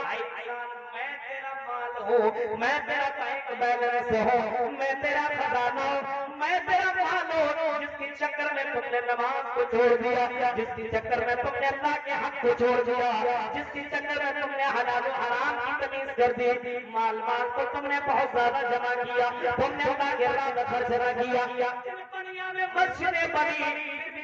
میں تیرا مال ہوں, میں تیرا بینک بیلنس ہوں, میں تیرا خزانہ ہوں, میں تیرا مال ہوں. جس کے چکر میں تم نے نماز کو چھوڑ دیا, جس کے چکر میں تم نے اللہ کے حق کو چھوڑ دیا, جس کے چکر میں تم نے حلال و حرام کی تمیز کر دی, مال کو تم نے بہت زیادہ جمع کیا, تم نے اللہ کے راہ میں خرچ نہ کیا, دنیا میں مسجدیں بنی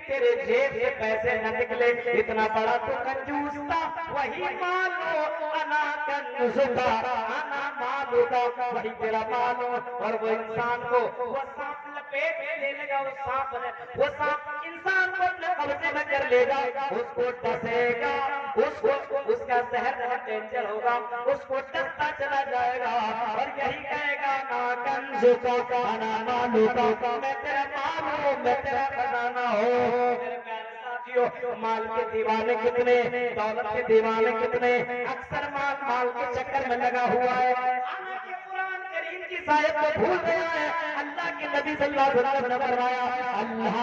تیرے جیب سے پیسے نہ نکلے, اتنا بڑا تو کنجوس تھا. وہی مال ہو انا کنزکا انا مالکا, وہی تیرا مال ہو. اور وہ انسان کو وہ سانپ لپیٹ میں لے لے گا, وہ سانپ انسان کو اپنے قبضے میں کر لے گا, اس کو ڈسے گا, اس کا زہر بہت ڈینجر ہوگا, اس کو ڈستا چلا جائے گا, اور یہی کہے گا انا کنزکا انا مالکا, میں تیرا مال ہوں, میں تیرا خزانہ ہوں. میرے پیارے ساتھیو, مال کے دیوانے کتنے, دولت کے دیوانے کتنے, اکثر مال کے چکر میں لگا ہوا ہے. حالانکہ قرآن کریم کی آیت کو بھول گیا ہے. اللہ کے نبی صلی اللہ علیہ وسلم نے فرمایا اللہ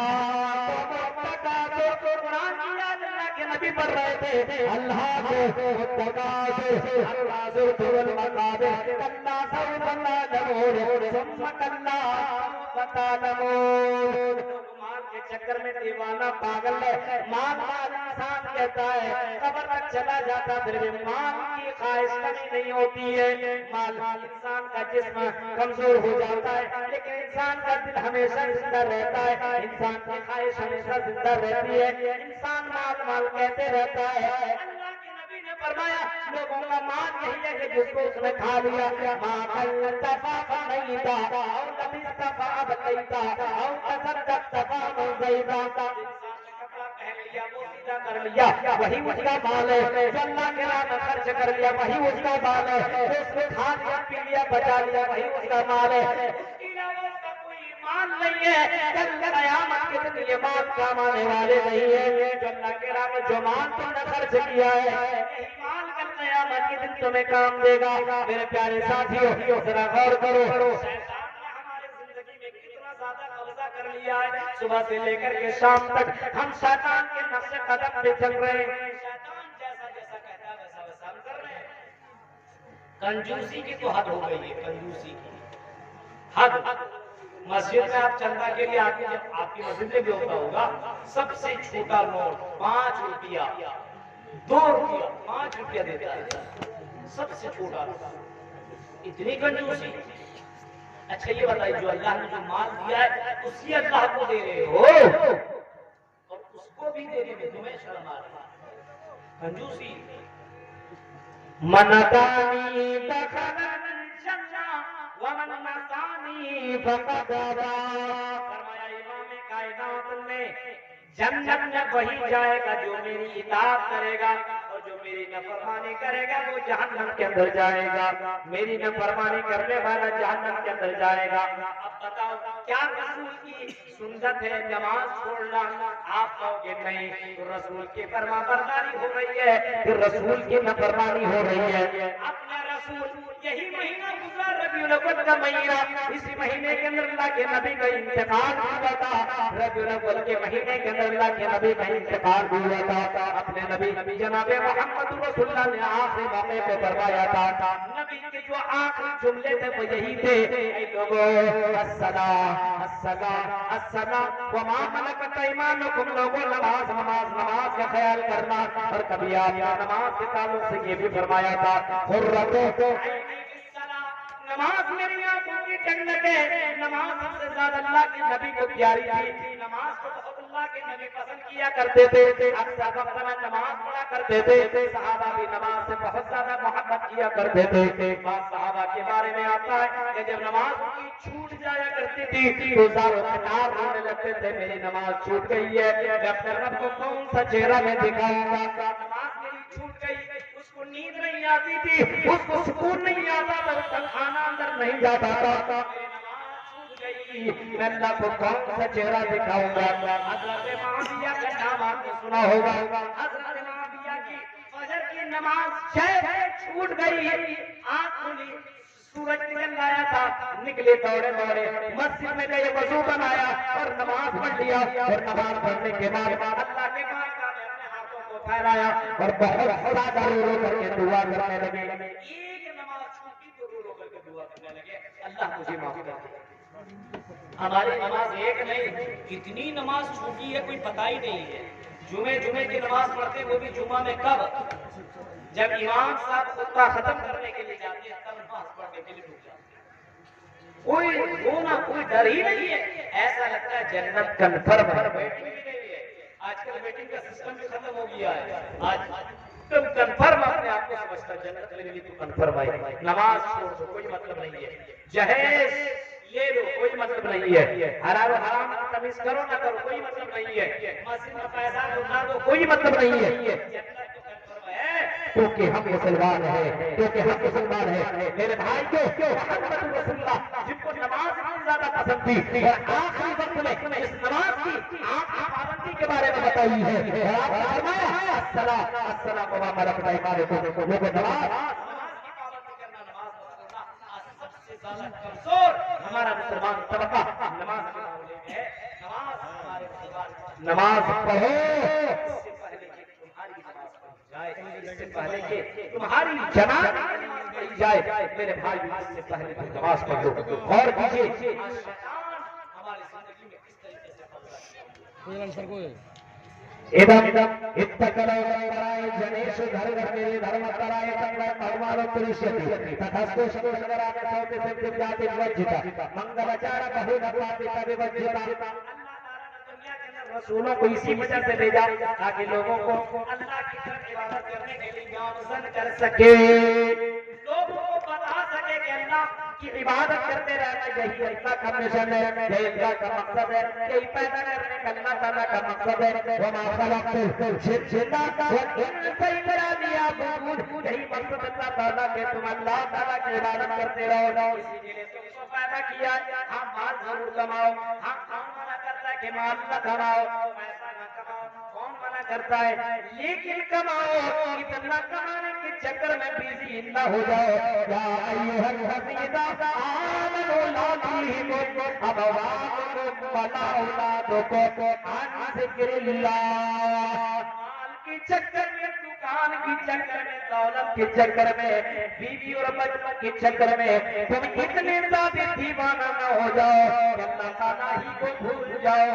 کو قرآن کی یاد اللہ کے نبی پڑھ رہے تھے, اللہ کو متقاضر الرازر دول مقابر کلا سوف تعلمون ثم کلا سوف تعلمون. مال کے چکر میں دیوانہ پاگل ہے, مال انسان کہتا ہے قبر تک چلا جاتا پھر بھی مال کی خواہش کمی نہیں ہوتی ہے. مال انسان کا جسم کمزور ہو جاتا ہے لیکن انسان کا دل ہمیشہ زندہ رہتا ہے, انسان کی خواہش ہمیشہ زندہ رہتی ہے, انسان مال مال کہتے رہتا ہے. اللہ کے نبی نے فرمایا لوگوں کا مال یہی ہے کہ جس کو اس نے کھا لیا, مال تفا نہیں تھا اور کبھی تفا نہیں تھا اور تصدق تفا نہیں تھا. کر لیا وہی اس کا مال ہے, جو اللہ کے راہ میں خرچ کر لیا وہی اس کا مال ہے, جو اس نے کھا لیا پی لیا بچا لیا وہی اس کا مال ہے, اس کے علاوہ اس کا کوئی مال نہیں ہے. کل قیامت کے دن یہ مال کام آنے والے نہیں ہے. جو اللہ کے راہ میں جو مال تم نے خرچ کیا ہے یہی مال کل قیامت کے دن تمہیں کام دے گا. میرے پیارے ساتھیو ذرا غور کرو, کر لیا ہے. صبح سے لے کر کے شام تک ہم شیطان کے نقش قدم پہ چل رہے ہیں, شیطان جیسا جیسا کہتا ہے ویسا ویسا ہم کر رہے ہیں. کنجوسی کی تو حد ہو گئی ہے, کنجوسی کی حد. مسجد میں آپ چندہ کے لیے آتے ہیں, آپ کی مسجد میں بھی ہوتا ہوگا, سب سے چھوٹا نوٹ 5 روپیہ 2 روپیہ 5 روپیہ دیتا ہے, سب سے چھوٹا. اتنی کنجوسی. اچھا یہ بتائیے جو اللہ نے جو مال دیا ہے اسی اللہ کو دے رہے ہو اور اس کو بھی دینے میں تمہیں شرم آ رہی ہے؟ کنجوسی من اتانی دخل الجنہ ومن نسانی فقد ابا، فرمایا امام کائنات نے جنت میں وہی جائے گا جو میری اطاعت کرے گا اور جو میری نافرمانی کرے گا وہ جہنم کے اندر جائے گا، میری نافرمانی کرنے والا جہنم کے اندر جائے گا۔ اب بتاؤ کیا رسول کی سنت ہے نماز چھوڑنا؟ آپ کہو گے نہیں، تو رسول کی فرما برداری ہو رہی ہے پھر رسول کی نافرمانی ہو رہی ہے۔ اپنے رسول یہی مہینہ گزرا ربیع الاول کا مہینہ، اسی مہینے کے اندر اللہ کے نبی کا انتقال ہوا تھا، ربیع الاول کے مہینے کے اندر اللہ کے نبی کا انتقال ہوا تھا۔ اپنے نبی جناب محمد رسول اللہ نے آخری موقع پہ فرمایا تھا، نبی کے جو آخری جملے تھے وہ یہی تھے، اے لوگو الصلاۃ الصلاۃ الصلاۃ وما ملکت ایمانکم، لوگو نماز نماز نماز کا خیال کرنا۔ اور کبھی آپ نے نماز کے تعلق سے یہ بھی فرمایا تھا، حرۃ نماز میری آنکھوں کی ٹھنڈک ہے۔ نماز سب سے زیادہ اللہ کے نبی کو پیاری تھی، نماز کو بہت اللہ کے نبی پسند کیا کرتے تھے، اکثر وقت میں نماز پڑھا کرتے تھے، صحابہ بھی نماز سے بہت زیادہ محبت کیا کرتے تھے۔ بعض صحابہ کے بارے میں آتا ہے کہ جب نماز کی چھوٹ جایا کرتی تھی تو زاروں قطار رونے لگتے تھے، میری نماز چھوٹ گئی ہے، میں اپنے رب کو کون سا چہرہ میں دکھاؤں گا؟ نماز میری چھوٹ گئی، اس کو نیند نہیں آتی تھی، اس کو سکون نہیں آتا تھا، اس کا کھانا اندر نہیں جاتا تھا، میں اللہ کو کون سا چہرہ دکھاؤں گا؟ حضرت معاویہ کا نام آپ نے سنا ہوگا، حضرت معاویہ کی فجر کی نماز چھوٹ گئی، آنکھ کھلی، سورج نکل آیا تھا، نکلے دوڑے دوڑے مسجد میں گئے، وضو بنایا اور نماز پڑھ لیا، اور نماز پڑھنے کے بعد اللہ کے بارگاہ میں اپنے ہاتھوں کو پھیلایا اور بہت زیادہ رو رو کر کے دعا کرنے لگے۔ ایک نماز چھوٹی تو رو رو کر کے دعا کرنے لگے، اللہ مجھے معاف کر دے۔ ہماری نماز ایک نہیں، کتنی نماز چھوٹی ہے کوئی پتہ ہی نہیں ہے۔ جمعے کی نماز پڑھتے وہ بھی جمعہ میں کب؟ جب امام صاحب خطبہ ختم کرنے کے لیے جاتے ہیں تب نماز پڑھنے کے لیے رک جاتے ہیں، کوئی رونا کوئی ڈر ہی نہیں ہے، ایسا لگتا ہے جنت کنفرم ہے۔ ویٹنگ بھی نہیں ہے، آج کل ویٹنگ کا سسٹم بھی ختم ہو گیا ہے، آج تم کنفرم اپنے آپ کو سمجھتا جنت میرے لیے تو کنفرم ہے۔ نماز چھوڑ دو کوئی مطلب نہیں ہے، جہیز لے لو کوئی مطلب نہیں ہے، حلال و حرام تمیز کرو نہ کرو کوئی مطلب نہیں ہے، مسجد میں پیسہ ڈلا دو کوئی مطلب نہیں ہے، جنت تو کنفرم ہے کیونکہ ہم مسلمان ہیں، کیونکہ ہم مسلمان ہیں۔ میرے بھائی کو محمد رسول اللہ جن کو نماز اتنی زیادہ پسند تھی اور آخری وقت میں اس نماز کی آپ کی پابندی کے بارے میں بتائی ہے، اور آپ نے فرمایا الصلاۃ الصلاۃ وما ملکت ایمانکم، لوگوں نماز کمزور ہمارا مسلمان طبقہ نماز کے معاملے میں ہے، نماز ہمارے مسلمان نماز پڑھو، اس سے پہلے کہ تمہاری نماز پڑھی جائے، اس سے پہلے کہ تمہاری جماعت نماز پڑھی جائے، میرے بھائی اس سے پہلے تم نماز پڑھو۔ اور کیجئے شیطان ہماری زندگی میں کس طریقے سے پھنسا ہے۔ ادم اتکلو برائے جنیش دھر میرے دھرم کرائے سنگر پہمارو پریشتی تتھستو شکرانے سوتے سے پرجاتی وجھتا منگلچارا بہو نپاتی کبھی وجھتا۔ دنیا کے اندر رسولوں کو اسی وجہ سے بھیجا تاکہ لوگوں کو اللہ کی طرف عبادت کرنے کے لیے گامزن کر سکے، لوگوں کو بتا سکے کہ اللہ کی عبادت کرتے رہنا یہی اللہ کا مشن ہے، یہی اللہ کا مقصد ہے، یہی پیدا کرنے کا اللہ تعالیٰ کا مقصد ہے۔ وما خلقت الجن والانس الا ليعبدون، یہی مقصد اللہ تعالیٰ کہ تم اللہ تعالیٰ کی عبادت کرتے رہو، اسی کے لیے تم کو پیدا کیا۔ ہاں مال ضرور کماؤ، ہاں کون منع کرتا ہے کہ مال نہ کماؤ، پیسہ نہ کماؤ، کون منع کرتا ہے، لیکن کماؤ، اتنا کمانے کے چکر میں بزی نہ ہو جاؤ۔ یا ایھا الذین آمنوا لا تلھکم اموالکم ولا اولادکم عن ذکر اللہ، مال کے چکر میں، دکان کے چکر میں، دولت کے چکر میں، بیوی اور بچوں کے چکر میں تم اتنے زیادہ دیوانہ نہ ہو جاؤ کہ اللہ تعالیٰ ہی کو بھول جاؤ،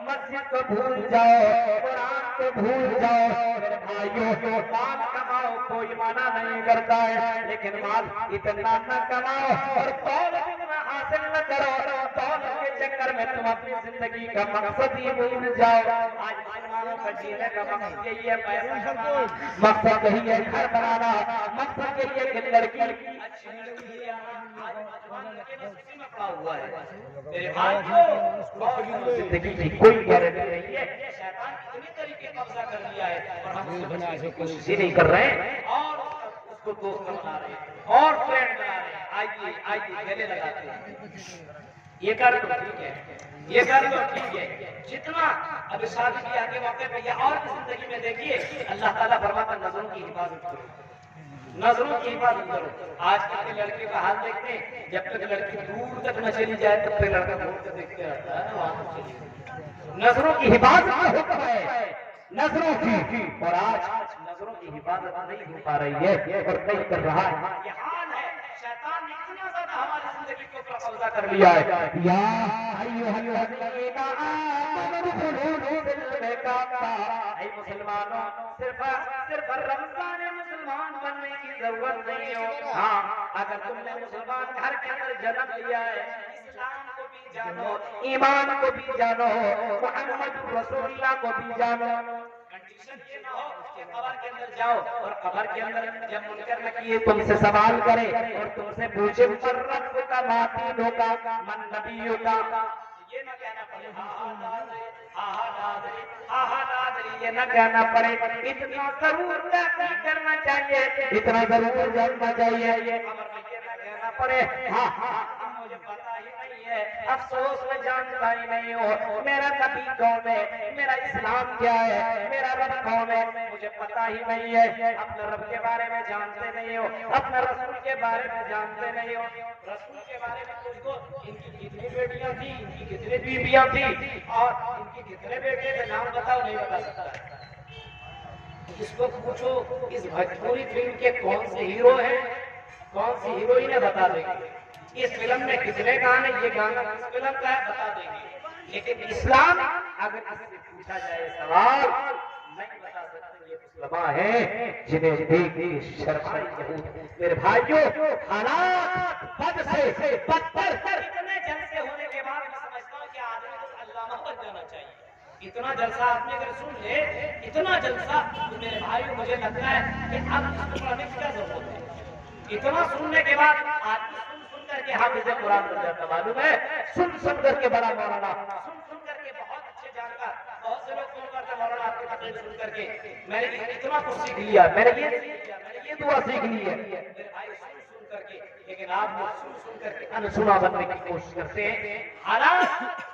مسجد کو بھول جاؤ، قرآن کو بھول جاؤ۔ میرے بھائیوں مال کماؤ کوئی منع نہیں کرتا ہے، لیکن مال اتنا نہ کماؤ اور دولت اتنا حاصل نہ کرو دولت کے چکر میں تم اپنی زندگی کا مقصد ہی بھول جاؤ آج مسلمانوں کا جینے کا مقصد یہی ہے پیسہ کمانا مقصد یہی ہے گھر بنانا مقصد یہی ہے کہ لڑکی اچھی لڑکی ہے آج نوجوان لڑکے بس اسی میں پڑا ہوا ہے میرے بھائیو زندگی کی کوئی گارنٹی نہیں ہے شیطان اتنی طریقے قبضہ کر لیا ہے اور ہم کوشش ہی نہیں کر رہے اور اس کو دوست بنا رہے ہیں اور فرینڈ بنا رہے ہیں آئیے آئیے گلے لگاتے ہیں یہ کر تو ٹھیک ہے یہ کر تو ٹھیک ہے جتنا اب شادی کے آگے موقع پہ یا اور کی زندگی میں دیکھیے اللہ تعالیٰ فرماتا ہے نظروں کی حفاظت کرو نظروں کی حفاظت کرو آج کل کے لڑکے کا حال دیکھتے ہیں جب تک لڑکی دور تک نہ چلی جائے تب تک لڑکا دور سے دیکھتے رہتا ہے وہاں تک چلی نظروں کی حفاظت کا حکم ہے نظروں کی اور آج نظروں کی حفاظت نہیں ہو پا رہی ہے اور نہیں کر رہا ہے یہ حال ہے شیطان نے اتنا زیادہ ہماری زندگی کو قبضہ کر لیا ہے یا ایھا الذین آمنوا ادخلوا فی السلم کافہ اے مسلمانوں صرف رمضان مسلمان بننے کی ضرورت نہیں ہو ہاں اگر تم نے مسلمان گھر کے اندر جنم لیا ہے اسلام کو بھی جانو ایمان کو بھی جانو محمد رسول اللہ کو بھی جانو کنڈیشن یہ نہ ہو کہ قبر کے اندر جاؤ اور قبر کے اندر جب منکر نکیر تم سے سوال کرے اور تم سے پوچھے پر رب کا باطن ہوگا من نبی ہوگا یہ نہ کہنا پڑے یہ نہ کہنا پڑے اتنا ضرور کرنا چاہیے اتنا ضرور جاننا چاہیے قبر میں یہ نہ کہنا پڑے مجھے پتا ہی نہیں ہے افسوس میں جانتا ہی نہیں ہو میرا نبی کون ہے میرا اسلام کیا ہے میرا رب کون ہے مجھے پتا ہی نہیں ہے اپنے رب کے بارے میں جانتے نہیں ہو اپنے رسول کے بارے میں جانتے نہیں ہو رسول کے بارے میں تم کو ان کی کتنی بیٹیاں تھیں ان کی کتنی بیویاں تھیں اور ان کی کتنے بیٹے تھے نام بتاؤ نہیں بتا سکتا اس کو پوچھو اس بھوجپوری فلم کے کون سے ہیرو ہیں کون سی ہیروئن ہے بتا دیں گے اس فلم میں کتنے گانے یہ گانا کس فلم کا ہے بتا دیں گے لیکن اسلام اگر اس سے پوچھا جائے سوال نہیں بتا سکتے یہ مسلمان ہیں جنہیں دیکھی شرف یہود میرے بھائیوں حالات بد سے بدتر اتنے جلسے ہونے کے بعد میں سمجھتا ہوں کہ آدمی کو علامہ بن جانا چاہیے اتنا جلسہ آپ نے اگر سن لے اتنا جلسہ تو میرے بھائیوں مجھے لگتا ہے کہ اب اس کو پڑھنے کی کیا ضرورت ہے اتنا سننے کے بعد آدمی سن کر کے حافظ قرآن بن جاتا معلوم ہے سن کر کے بڑا مولانا سن کر کے بہت اچھے جانکار بہت سے لوگ فون کرتے مولانا آپ کی تقریر سن کر کے میں نے اتنا کچھ سیکھ لیا میں نے یہ دعا سیکھ لی ہے میرے بھائی سن کر کے لیکن آپ لوگ سن کر کے انسنا بننے کی کوشش کرتے ہیں حالات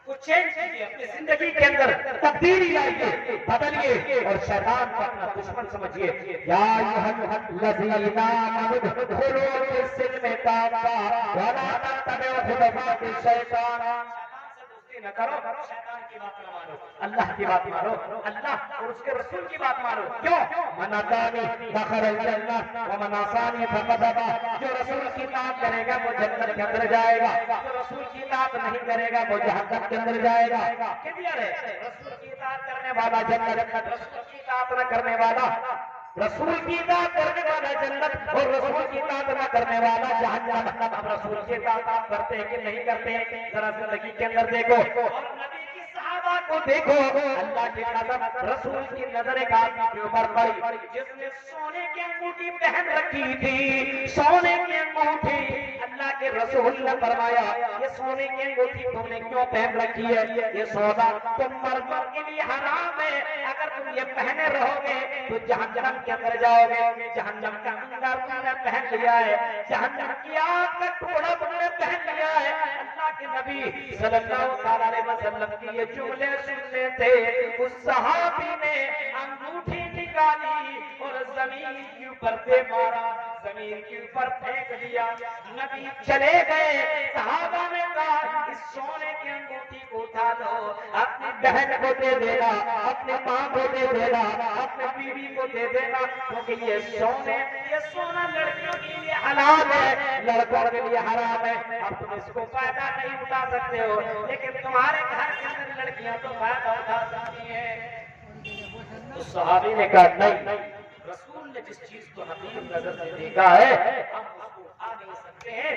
کو چینج کیجیے اپنی زندگی کے اندر تبدیلی لائیے بدلیے اور شیطان کو اپنا دشمن سمجھیے یا ایھا الذین آمنوا ادخلوا فی السلم کافہ ولا تتبعوا خطوات الشیطان نہ کرو شیطان کی بات نہ مانو اللہ کی بات مانو اللہ اور اس کے رسول کی بات مانو کیوں من اطاعنی دخل الجنہ ومن عصانی فقد ابى جو رسول کی اطاعت کرے گا وہ جنت کے اندر جائے گا جو رسول کی اطاعت نہیں کرے گا وہ جہنم کے اندر جائے گا کلیئر ہے رسول کی اطاعت کرنے والا جنت رسول کی اطاعت نہ کرنے والا رسول کی اطاعت کرنے والا جنت اور رسول کی اطاعت نہ کرنے والا جہنم اب رسول کی اطاعت آپ کرتے ہیں کہ نہیں کرتے ذرا زندگی کے اندر دیکھو اور نبی کی صحابہ کو دیکھو اللہ کی قسم رسول کی نظر ایک آدمی کے اوپر پڑی جس نے سونے کی انگوٹھی پہن رکھی تھی سونے کی انگوٹھی اللہ کے رسول نے فرمایا یہ سونے کی انگوٹھی تم نے کیوں پہن رکھی ہے یہ سودا تم مرد کے لیے حرام ہے اگر تم یہ پہنے رہو گے تو جہنم کے اندر جاؤ گے جہنم کا انگار تم نے پہن لیا ہے جہنم کی آگ کا ٹوڑا تم نے پہن لیا ہے اللہ کے نبی صلی اللہ علیہ وسلم کی یہ جملے سننے تھے اس صحابی نے انگوٹھی نکالی اور زمین کے اوپر دے مارا زمین کے اوپر پھینک دیا نبی چلے گئے صحابہ نے کہا اس سونے کی انگوٹھی کو اٹھا لو اپنی بہن کو دے دینا اپنے ماں کو دے دینا اپنے بیوی کو دے دینا کیونکہ یہ سونا لڑکیوں کے لیے حلال ہے لڑکوں کے لیے حرام ہے اب تم اس کو فائدہ نہیں اٹھا سکتے ہو لیکن تمہارے گھر کے اندر لڑکیاں تو فائدہ اٹھا سکتی ہیں اس صحابی نے کہا نہیں رسول نے جس چیز کو حقیق نظر سے دیکھا ہے ہم اس کو اٹھا نہیں سکتے ہیں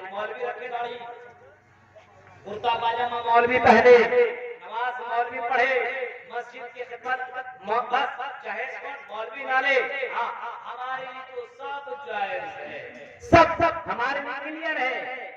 آج مولوی رکھے داڑھی، کرتا پاجامہ مولوی پہنے، نماز مولوی پڑھے، مسجد کی خدمت بس جہیز کو مولوی نہ لے، ہمارے لیے تو سب جائز ہے، سب ہمارے لیے ہے۔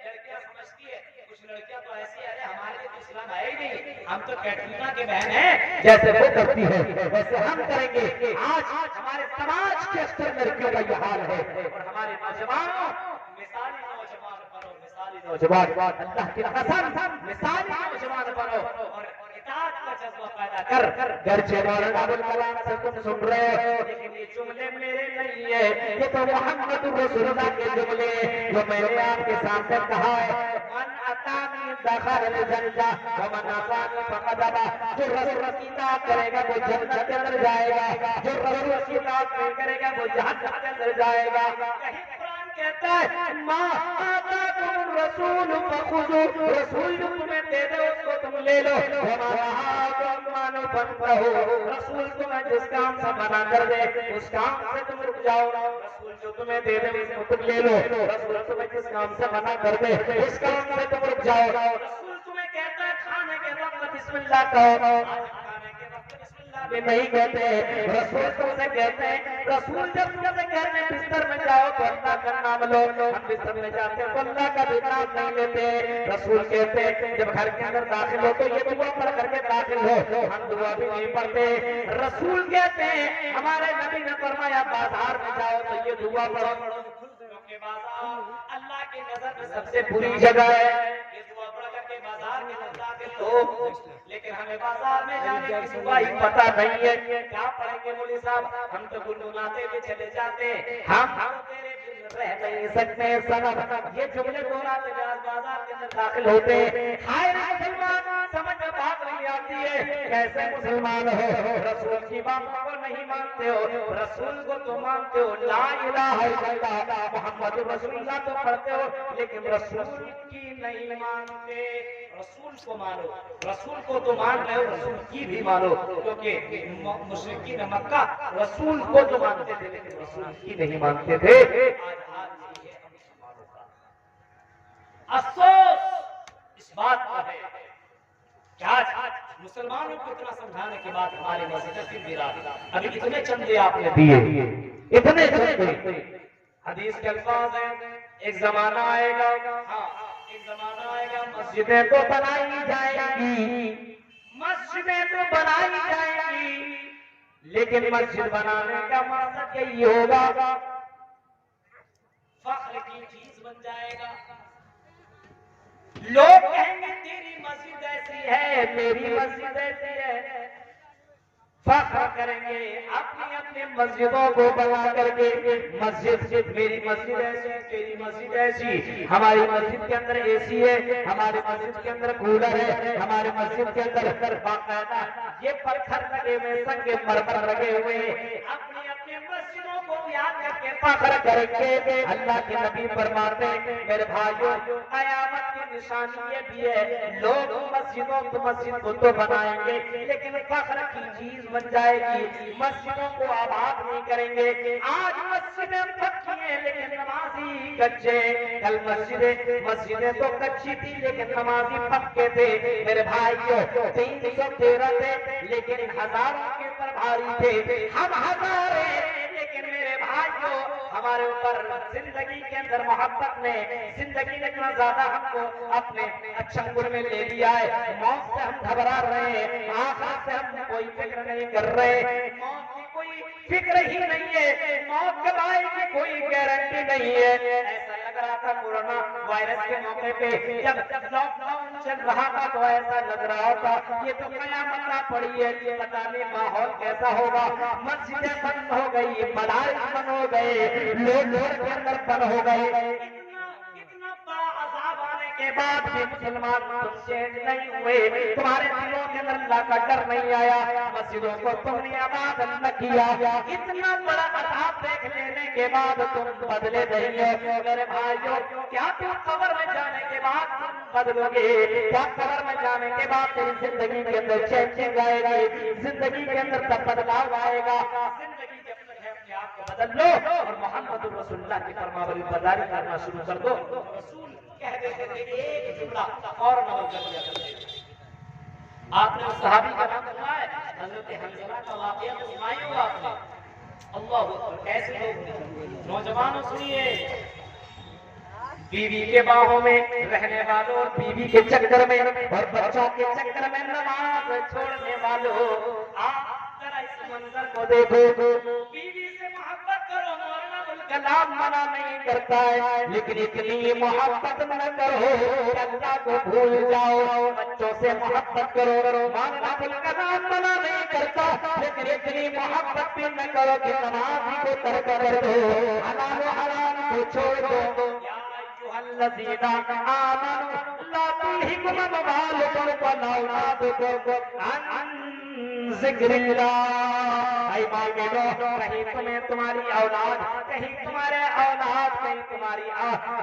لڑکیاں سمجھتی ہے، کچھ لڑکیاں تو ایسی ہے ہمارے لیے تو اسلام ہے ہی نہیں، ہم تو کیٹرینا کے بہن ہیں، جیسے وہ کرتی ہے ویسے ہم کریں گے۔ آج ہمارے سماج کے اکثر لڑکیوں کا یہ حال ہے، اور ہمارے نوجوانوں مثالی نوجوان بنو، مثالی نوجوان، اللہ کی قسم مثالی نوجوان بنو اور اطاعت کا جذبہ پیدا کر۔ گرچہ مولانا ابوالکلام سے تم سن رہے ہو، لیکن یہ جملے میرے نہیں ہے، یہ تو محمد رسول اللہ کے جملے جو میں نے آپ کے سامنے کہا ہے۔ من اتانی دخل الجنہ ومن عصانی فقد ابى، جو رسول کی اطاعت کرے گا وہ جنت کے اندر جائے گا، جو رسول کی اطاعت نہیں کرے گا وہ جہنم کے اندر جائے گا۔ کہیں قرآن کہتا ہے ما آتاکم الرسول فخذوا، رسول جو تمہیں دے دے اس کو تم لے لو، وما نهاکم عنہ فانتہوا، رسول تمہیں جس کام سے منع کر دے اس کام سے تم رک جاؤ، رسول جو تمہیں دے دے اس کو تم لے لو، رسول تمہیں جس کام سے منع کر دے اس کام سے تم رک جاؤ، رسول تمہیں کہتا ہے کھانے کے وقت بسم اللہ کہو، آج کھانے کے وقت بسم اللہ بھی نہیں کہتے، رسول تم سے کہتے ہیں، رسول جب تم سے کہتے ہیں بستر میں جاؤ تو اللہ کا نام لو، ہم بستر میں جاتے ہیں تو اللہ کا بھی نام نہیں لیتے، رسول کہتے ہیں جب گھر کے اندر داخل ہو تو یہ دعا پڑھ کر کے داخل ہو، ہم دعا بھی نہیں پڑھتے، رسول کہتے ہیں ہمارے نبی نے فرمایا بازار میں جاؤ تو یہ دعا پڑھو، کیونکہ بازار اللہ کی نظر میں سب سے بری جگہ ہے، یہ دعا پڑھ کر کے بازار کے اندر داخل ہو، لیکن ہمیں بازار میں جانے کی دعا ہی پتہ نہیں ہے، کیا پڑھیں گے مولوی صاحب، ہم تو گنگناتے ہوئے چلے جاتے ہیں، ہم تیرے بن رہ نہیں سکتے صنم، یہ جملے دہراتے ہوئے بازار کے اندر داخل ہوتے ہیں، ہائے مسلمان سمجھ میں بات نہیں آتی ہے، کیسے مسلمان ہو، رسول کی باتوں کو نہیں مانتے ہو، رسول کو تو مانتے ہو، لا الہ الا اللہ محمد رسول اللہ تو پڑھتے ہو، لیکن رسول کی نہیں مانتے، رسول کو مانو، رسول کو تو مان رہے ہو، رسول کی بھی مانو، کیونکہ مشرکین مکہ رسول کو تو مانتے تھے لیکن رسول کی نہیں مانتے تھے، آج یہ ہم مسلمانوں کا افسوس اس بات کا ہے کہ آج مسلمانوں کو اتنا سمجھانے کے بعد ہمارے مسجد پھر بھی رات ابھی اتنے چندے آپ نے دیے، اتنے چندے، حدیث کے الفاظ ہیں ایک زمانہ آئے گا، ہاں ایک زمانہ آئے گا مسجدیں تو بنائی جائیں گی، مسجدیں تو بنائی جائیں گی، لیکن مسجد بنانے کا مقصد یہی ہوگا فخر کی چیز بن جائے گا، لوگ کہیں گے تیری مسجد ایسی ہے میری مسجد ایسی ہے، فخر کریں گے اپنی اپنی مسجدوں کو بنا کر کے، مسجد میری مسجد ایسی تیری مسجد ایسی، ہماری مسجد کے اندر اے سی ہے، ہماری مسجد کے اندر کولر ہے، ہماری مسجد کے اندر باقاعدہ یہ پتھر لگے ہوئے سنگ مرمر لگے ہوئے، اپنی اپنی مسجدوں کو یاد کر کے فخر کریں گے۔ اللہ کے نبی فرماتے ہیں میرے بھائیوں قیامت کی نشانی یہ بھی ہے، لوگ مسجد کو تو بنائیں گے لیکن فخر کی چیز بن جائے گی، مسجدوں کو آباد نہیں کریں گے، آج مسجدیں پکی ہیں لیکن نمازی کچے، کل مسجدیں تو کچی تھی لیکن نمازی پکے تھے، میرے بھائیوں 313 تھے لیکن ہزاروں کے پر بھاری تھے، ہم ہزار ہیں لیکن میرے بھائیوں ہمارے اوپر زندگی کے اندر محبت نے، زندگی نے اتنا زیادہ ہم کو اپنے اچھنگل میں لے لیا ہے، موت سے ہم گھبرا رہے ہیں، آخرت سے ہم کوئی فکر نہیں کر رہے، موت کی کوئی فکر ہی نہیں ہے، موت کب آئے گی کوئی گارنٹی نہیں ہے، ایسا لگ رہا تھا کورونا وائرس کے موقع پہ جب لاک ڈاؤن چل رہا تھا تو ایسا لگ رہا تھا یہ تو قیامت آ پڑی ہے، پتہ نہیں ماحول کیسا ہوگا، مسجدیں بند ہو گئی، مدارس بند ہو گئے، لوگ گھر کے اندر بند ہو گئے، اتنا بڑا عذاب آنے کے بعد بھی مسلمان تم چینج نہیں ہوئے، تمہارے دلوں کے اندر اللہ کا ڈر نہیں آیا، مسجدوں کو تم نے آباد نہ کیا، اتنا بڑا عذاب دیکھ لینے کے بعد تم بدلے نہیں ہو، میرے بھائیوں کیا تم قبر میں جانے کے بعد تم بدلو گے، کیا قبر میں جانے کے بعد تیری زندگی کے اندر چینج آئے گی، زندگی کے اندر تب بدلاؤ آئے گا، زندگی جب تک ہے اپنے آپ کو بدل لو اور محمد رسول اللہ کی فرمانبرداری کرنا شروع کر دو، رسول کہہ دیتے تھے ایک جملہ فوراً عمل کر دیا کرتے تھے۔ آپ نے اس صحابی کا نام سنا ہے؟ حضرت حنظلہ کا واقعہ تو سنا ہی ہوگا آپ نے۔ اللہ اکبر، کیسے لوگ تھے نوجوانوں، سنیے، بیوی کے باہوں میں رہنے والوں اور بیوی کے چکر میں اور بچوں کے چکر میں نماز چھوڑنے والوں، آپ ذرا اس منظر کو دیکھو۔ بیوی سے محبت کرو، مولانا ابوالکلام منع نہیں کرتا ہے، لیکن اتنی محبت نہ کرو کہ اللہ کو بھول جاؤ۔ بچوں سے محبت کرو، مولانا ابوالکلام منع نہیں کرتا، لیکن اتنی محبت بھی نہ کرو کہ نماز کو ترک کر دو، حلال و حرام کو چھوڑ دو۔ الذين آمنوا لا تلهكم أموالكم ولا أولادكم عن ذکر اللہ۔ اے مومنو، کہیں تمہیں تمہاری اولاد، کہیں تمہارے اولاد، کہیں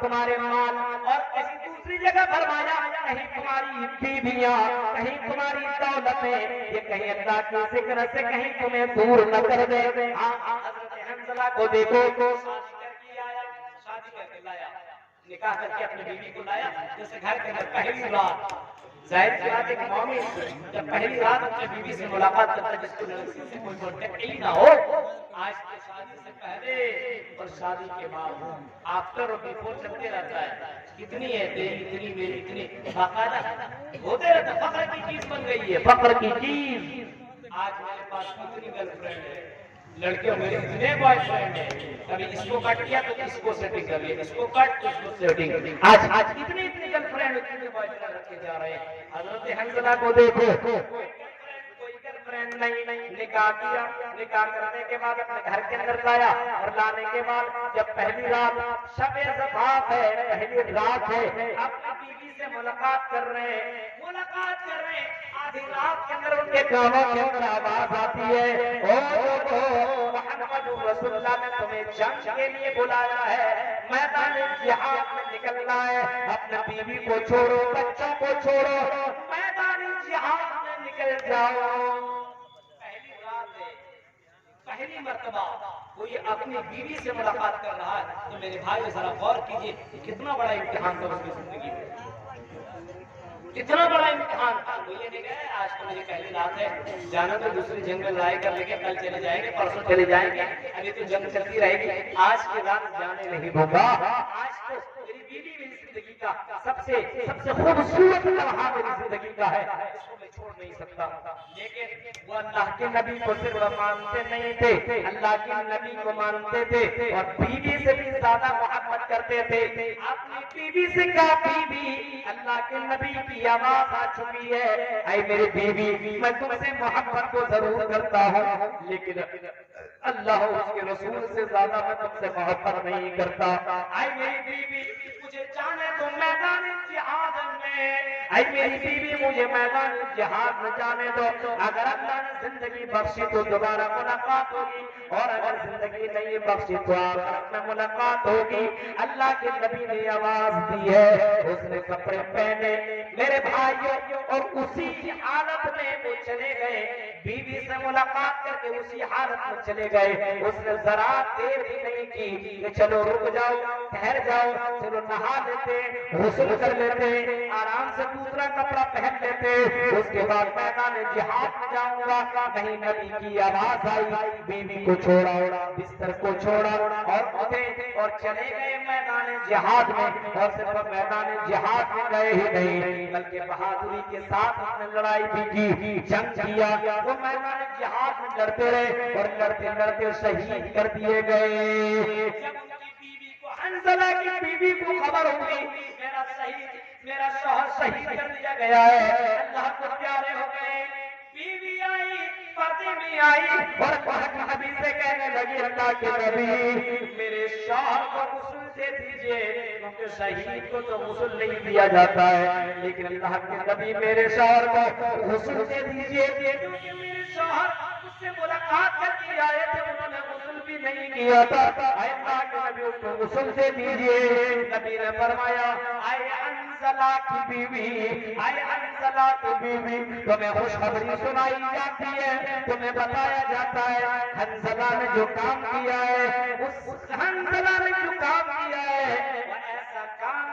تمہارے مال، اور کسی دوسری جگہ فرمایا کہیں تمہاری بیویاں، کہیں تمہاری دولتیں، یہ کہیں اللہ کے ذکر سے کہیں تمہیں دور نہ کر دے۔ حضرت حنظلہ کو دیکھو، شادی کر کے لایا، نکاح کر کے اپنی بیوی کو لایا، جیسے گھر کے اندر پہلی رات، ظاہر سی بات ہے کہ مومن جب پہلی رات اپنی بیوی سے ملاقات کرتا ہے، جس کو لڑکی سے کوئی کانٹیکٹ ہی نہ ہو، آج تو شادی سے پہلے اور شادی کے بعد آفٹر اور بیفور چلتے رہتا ہے، اتنی ہے تیری، اتنی میری، اتنی باقاعدہ ہوتے رہتا ہے، فخر کی چیز بن گئی ہے، فخر کی چیز۔ آج میرے پاس اتنی گرل فرینڈ ہے، لڑکیوں میرے اتنے بوائے فرینڈ ہیں، کبھی اس کو کٹ کیا تو اس کو سیٹنگ کر لیا، اس کو کٹ تو اس کو سیٹنگ۔ آج اتنی گرل فرینڈ، اتنے بوائے فرینڈ رکھے جا رہے ہیں۔ حضرت حنظلہ کو دیکھو، کوئی گرل فرینڈ نہیں، نکاح کیا، نکاح کرنے کے بعد اپنے گھر کے اندر لایا، اور لانے کے بعد جب پہلی رات شب زفاف ہے، پہلی رات ہے، اپنی بیوی سے ملاقات کر رہے ہیں، آدھی رات کے اندر ان کے کانوں کے اندر آواز آتی ہے، او لوگو، محمد رسول اللہ نے تمہیں جنگ کے لیے بلایا ہے، میدان جہاد میں نکلنا ہے، اپنے بیوی کو چھوڑو، بچوں کو چھوڑو، میدان جہاد میں نکل جاؤ۔ پہلی رات ہے، پہلی مرتبہ کوئی اپنی بیوی سے ملاقات کر رہا ہے، تو میرے بھائی ذرا غور کیجئے کتنا بڑا امتحان تھا اس کی زندگی میں، کتنا بڑا امتحان تھا۔ وہ یہ نہیں کہ آج تو میری پہلی رات ہے، جانا تو دوسری جنگ میں لڑائی کر لیں گے، کل چلے جائیں گے، پرسوں چلے جائیں گے، ابھی تو جنگ چلتی رہے گی، آج کی رات جانے نہیں دوں گا۔ آج تو میری بیوی میری زندگی کا سب سے خوبصورت لمحہ میری زندگی کا ہے، اس کو میں چھوڑ نہیں سکتا۔ لیکن وہ اللہ کے نبی کو صرف مانتے نہیں تھے، اللہ کے نبی کو مانتے تھے، اور بیوی سے بھی زیادہ محبت کرتے تھے۔ اپنی بیوی سے کہا، بیوی، اللہ کے نبی کی آواز آ چکی ہے، اے میری بیوی، میں تم سے محبت کو ضرور کرتا ہوں، لیکن اللہ اس کے رسول سے زیادہ میں تم سے محبت نہیں کرتا۔ اے میری بیوی، مجھے جانے دو میدان جہاد میں، اے میری بیوی، مجھے میدان جہاد میں جانے دو، اگر اللہ نے زندگی بخشی تو دوبارہ ملاقات ہوگی، اور اگر زندگی نہیں بخشی تو آخرت میں ملاقات ہوگی۔ اللہ کے نبی نے آواز دی ہے، اس نے کپڑے پہنے، میرے بھائیوں، اور اسی حالت میں وہ چلے گئے، بیوی سے ملاقات کر کے اسی حالت میں چلے گئے۔ اس نے ذرا دیر بھی نہیں کی کہ چلو رک جاؤ، ٹھہر جاؤ، چلو نہا لیتے، غسل کر لیتے، آرام سے دوسرا کپڑا پہن لیتے، اس کے بعد میدان جہاد میں جاؤں گا۔ نہیں، نبی کی آواز آئی، بیوی کو چھوڑا، بستر کو چھوڑا، اور اٹھے اور چلے گئے میدان جہاد میں، اور صرف میدان جہاد میں گئے ہی نہیں بلکہ بہادری کے ساتھ اس نے لڑائی بھی کی، جنگ کیا۔ وہ میدان جہاد میں لڑتے رہے اور لڑتے لڑتے شہید کر دیے گئے۔ جب ان کی بیوی کو، حنظلہ کی بیوی کو خبر ہوئی میرا شوہر شہید کر دیا گیا ہے، اللہ کو پیارے ہو گئے، بیوی آئی، پردے میں آئی، اور نبی سے کہنے لگی، اللہ کے نبی، میرے شوہر کو غسل دے دیجئے، کیونکہ شہید کو تو غسل نہیں دیا جاتا ہے، لیکن اللہ کے نبی میرے شوہر کو غسل دے دیجئے، کیونکہ میرے شوہر اس سے ملاقات کر کے آئے تھے، انہوں نے غسل بھی نہیں کیا تھا، اے اللہ کے نبی اس کو غسل دے دیجئے۔ نبی نے فرمایا، اے حنظلہ کی بیوی، اے حنظلہ کی بیوی، تمہیں خوشخبری سنائی جاتی ہے، تمہیں بتایا جاتا ہے، حنظلہ نے جو کام کیا ہے، اس حنظلہ نے جو کام کیا ہے، وہ ایسا کام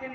3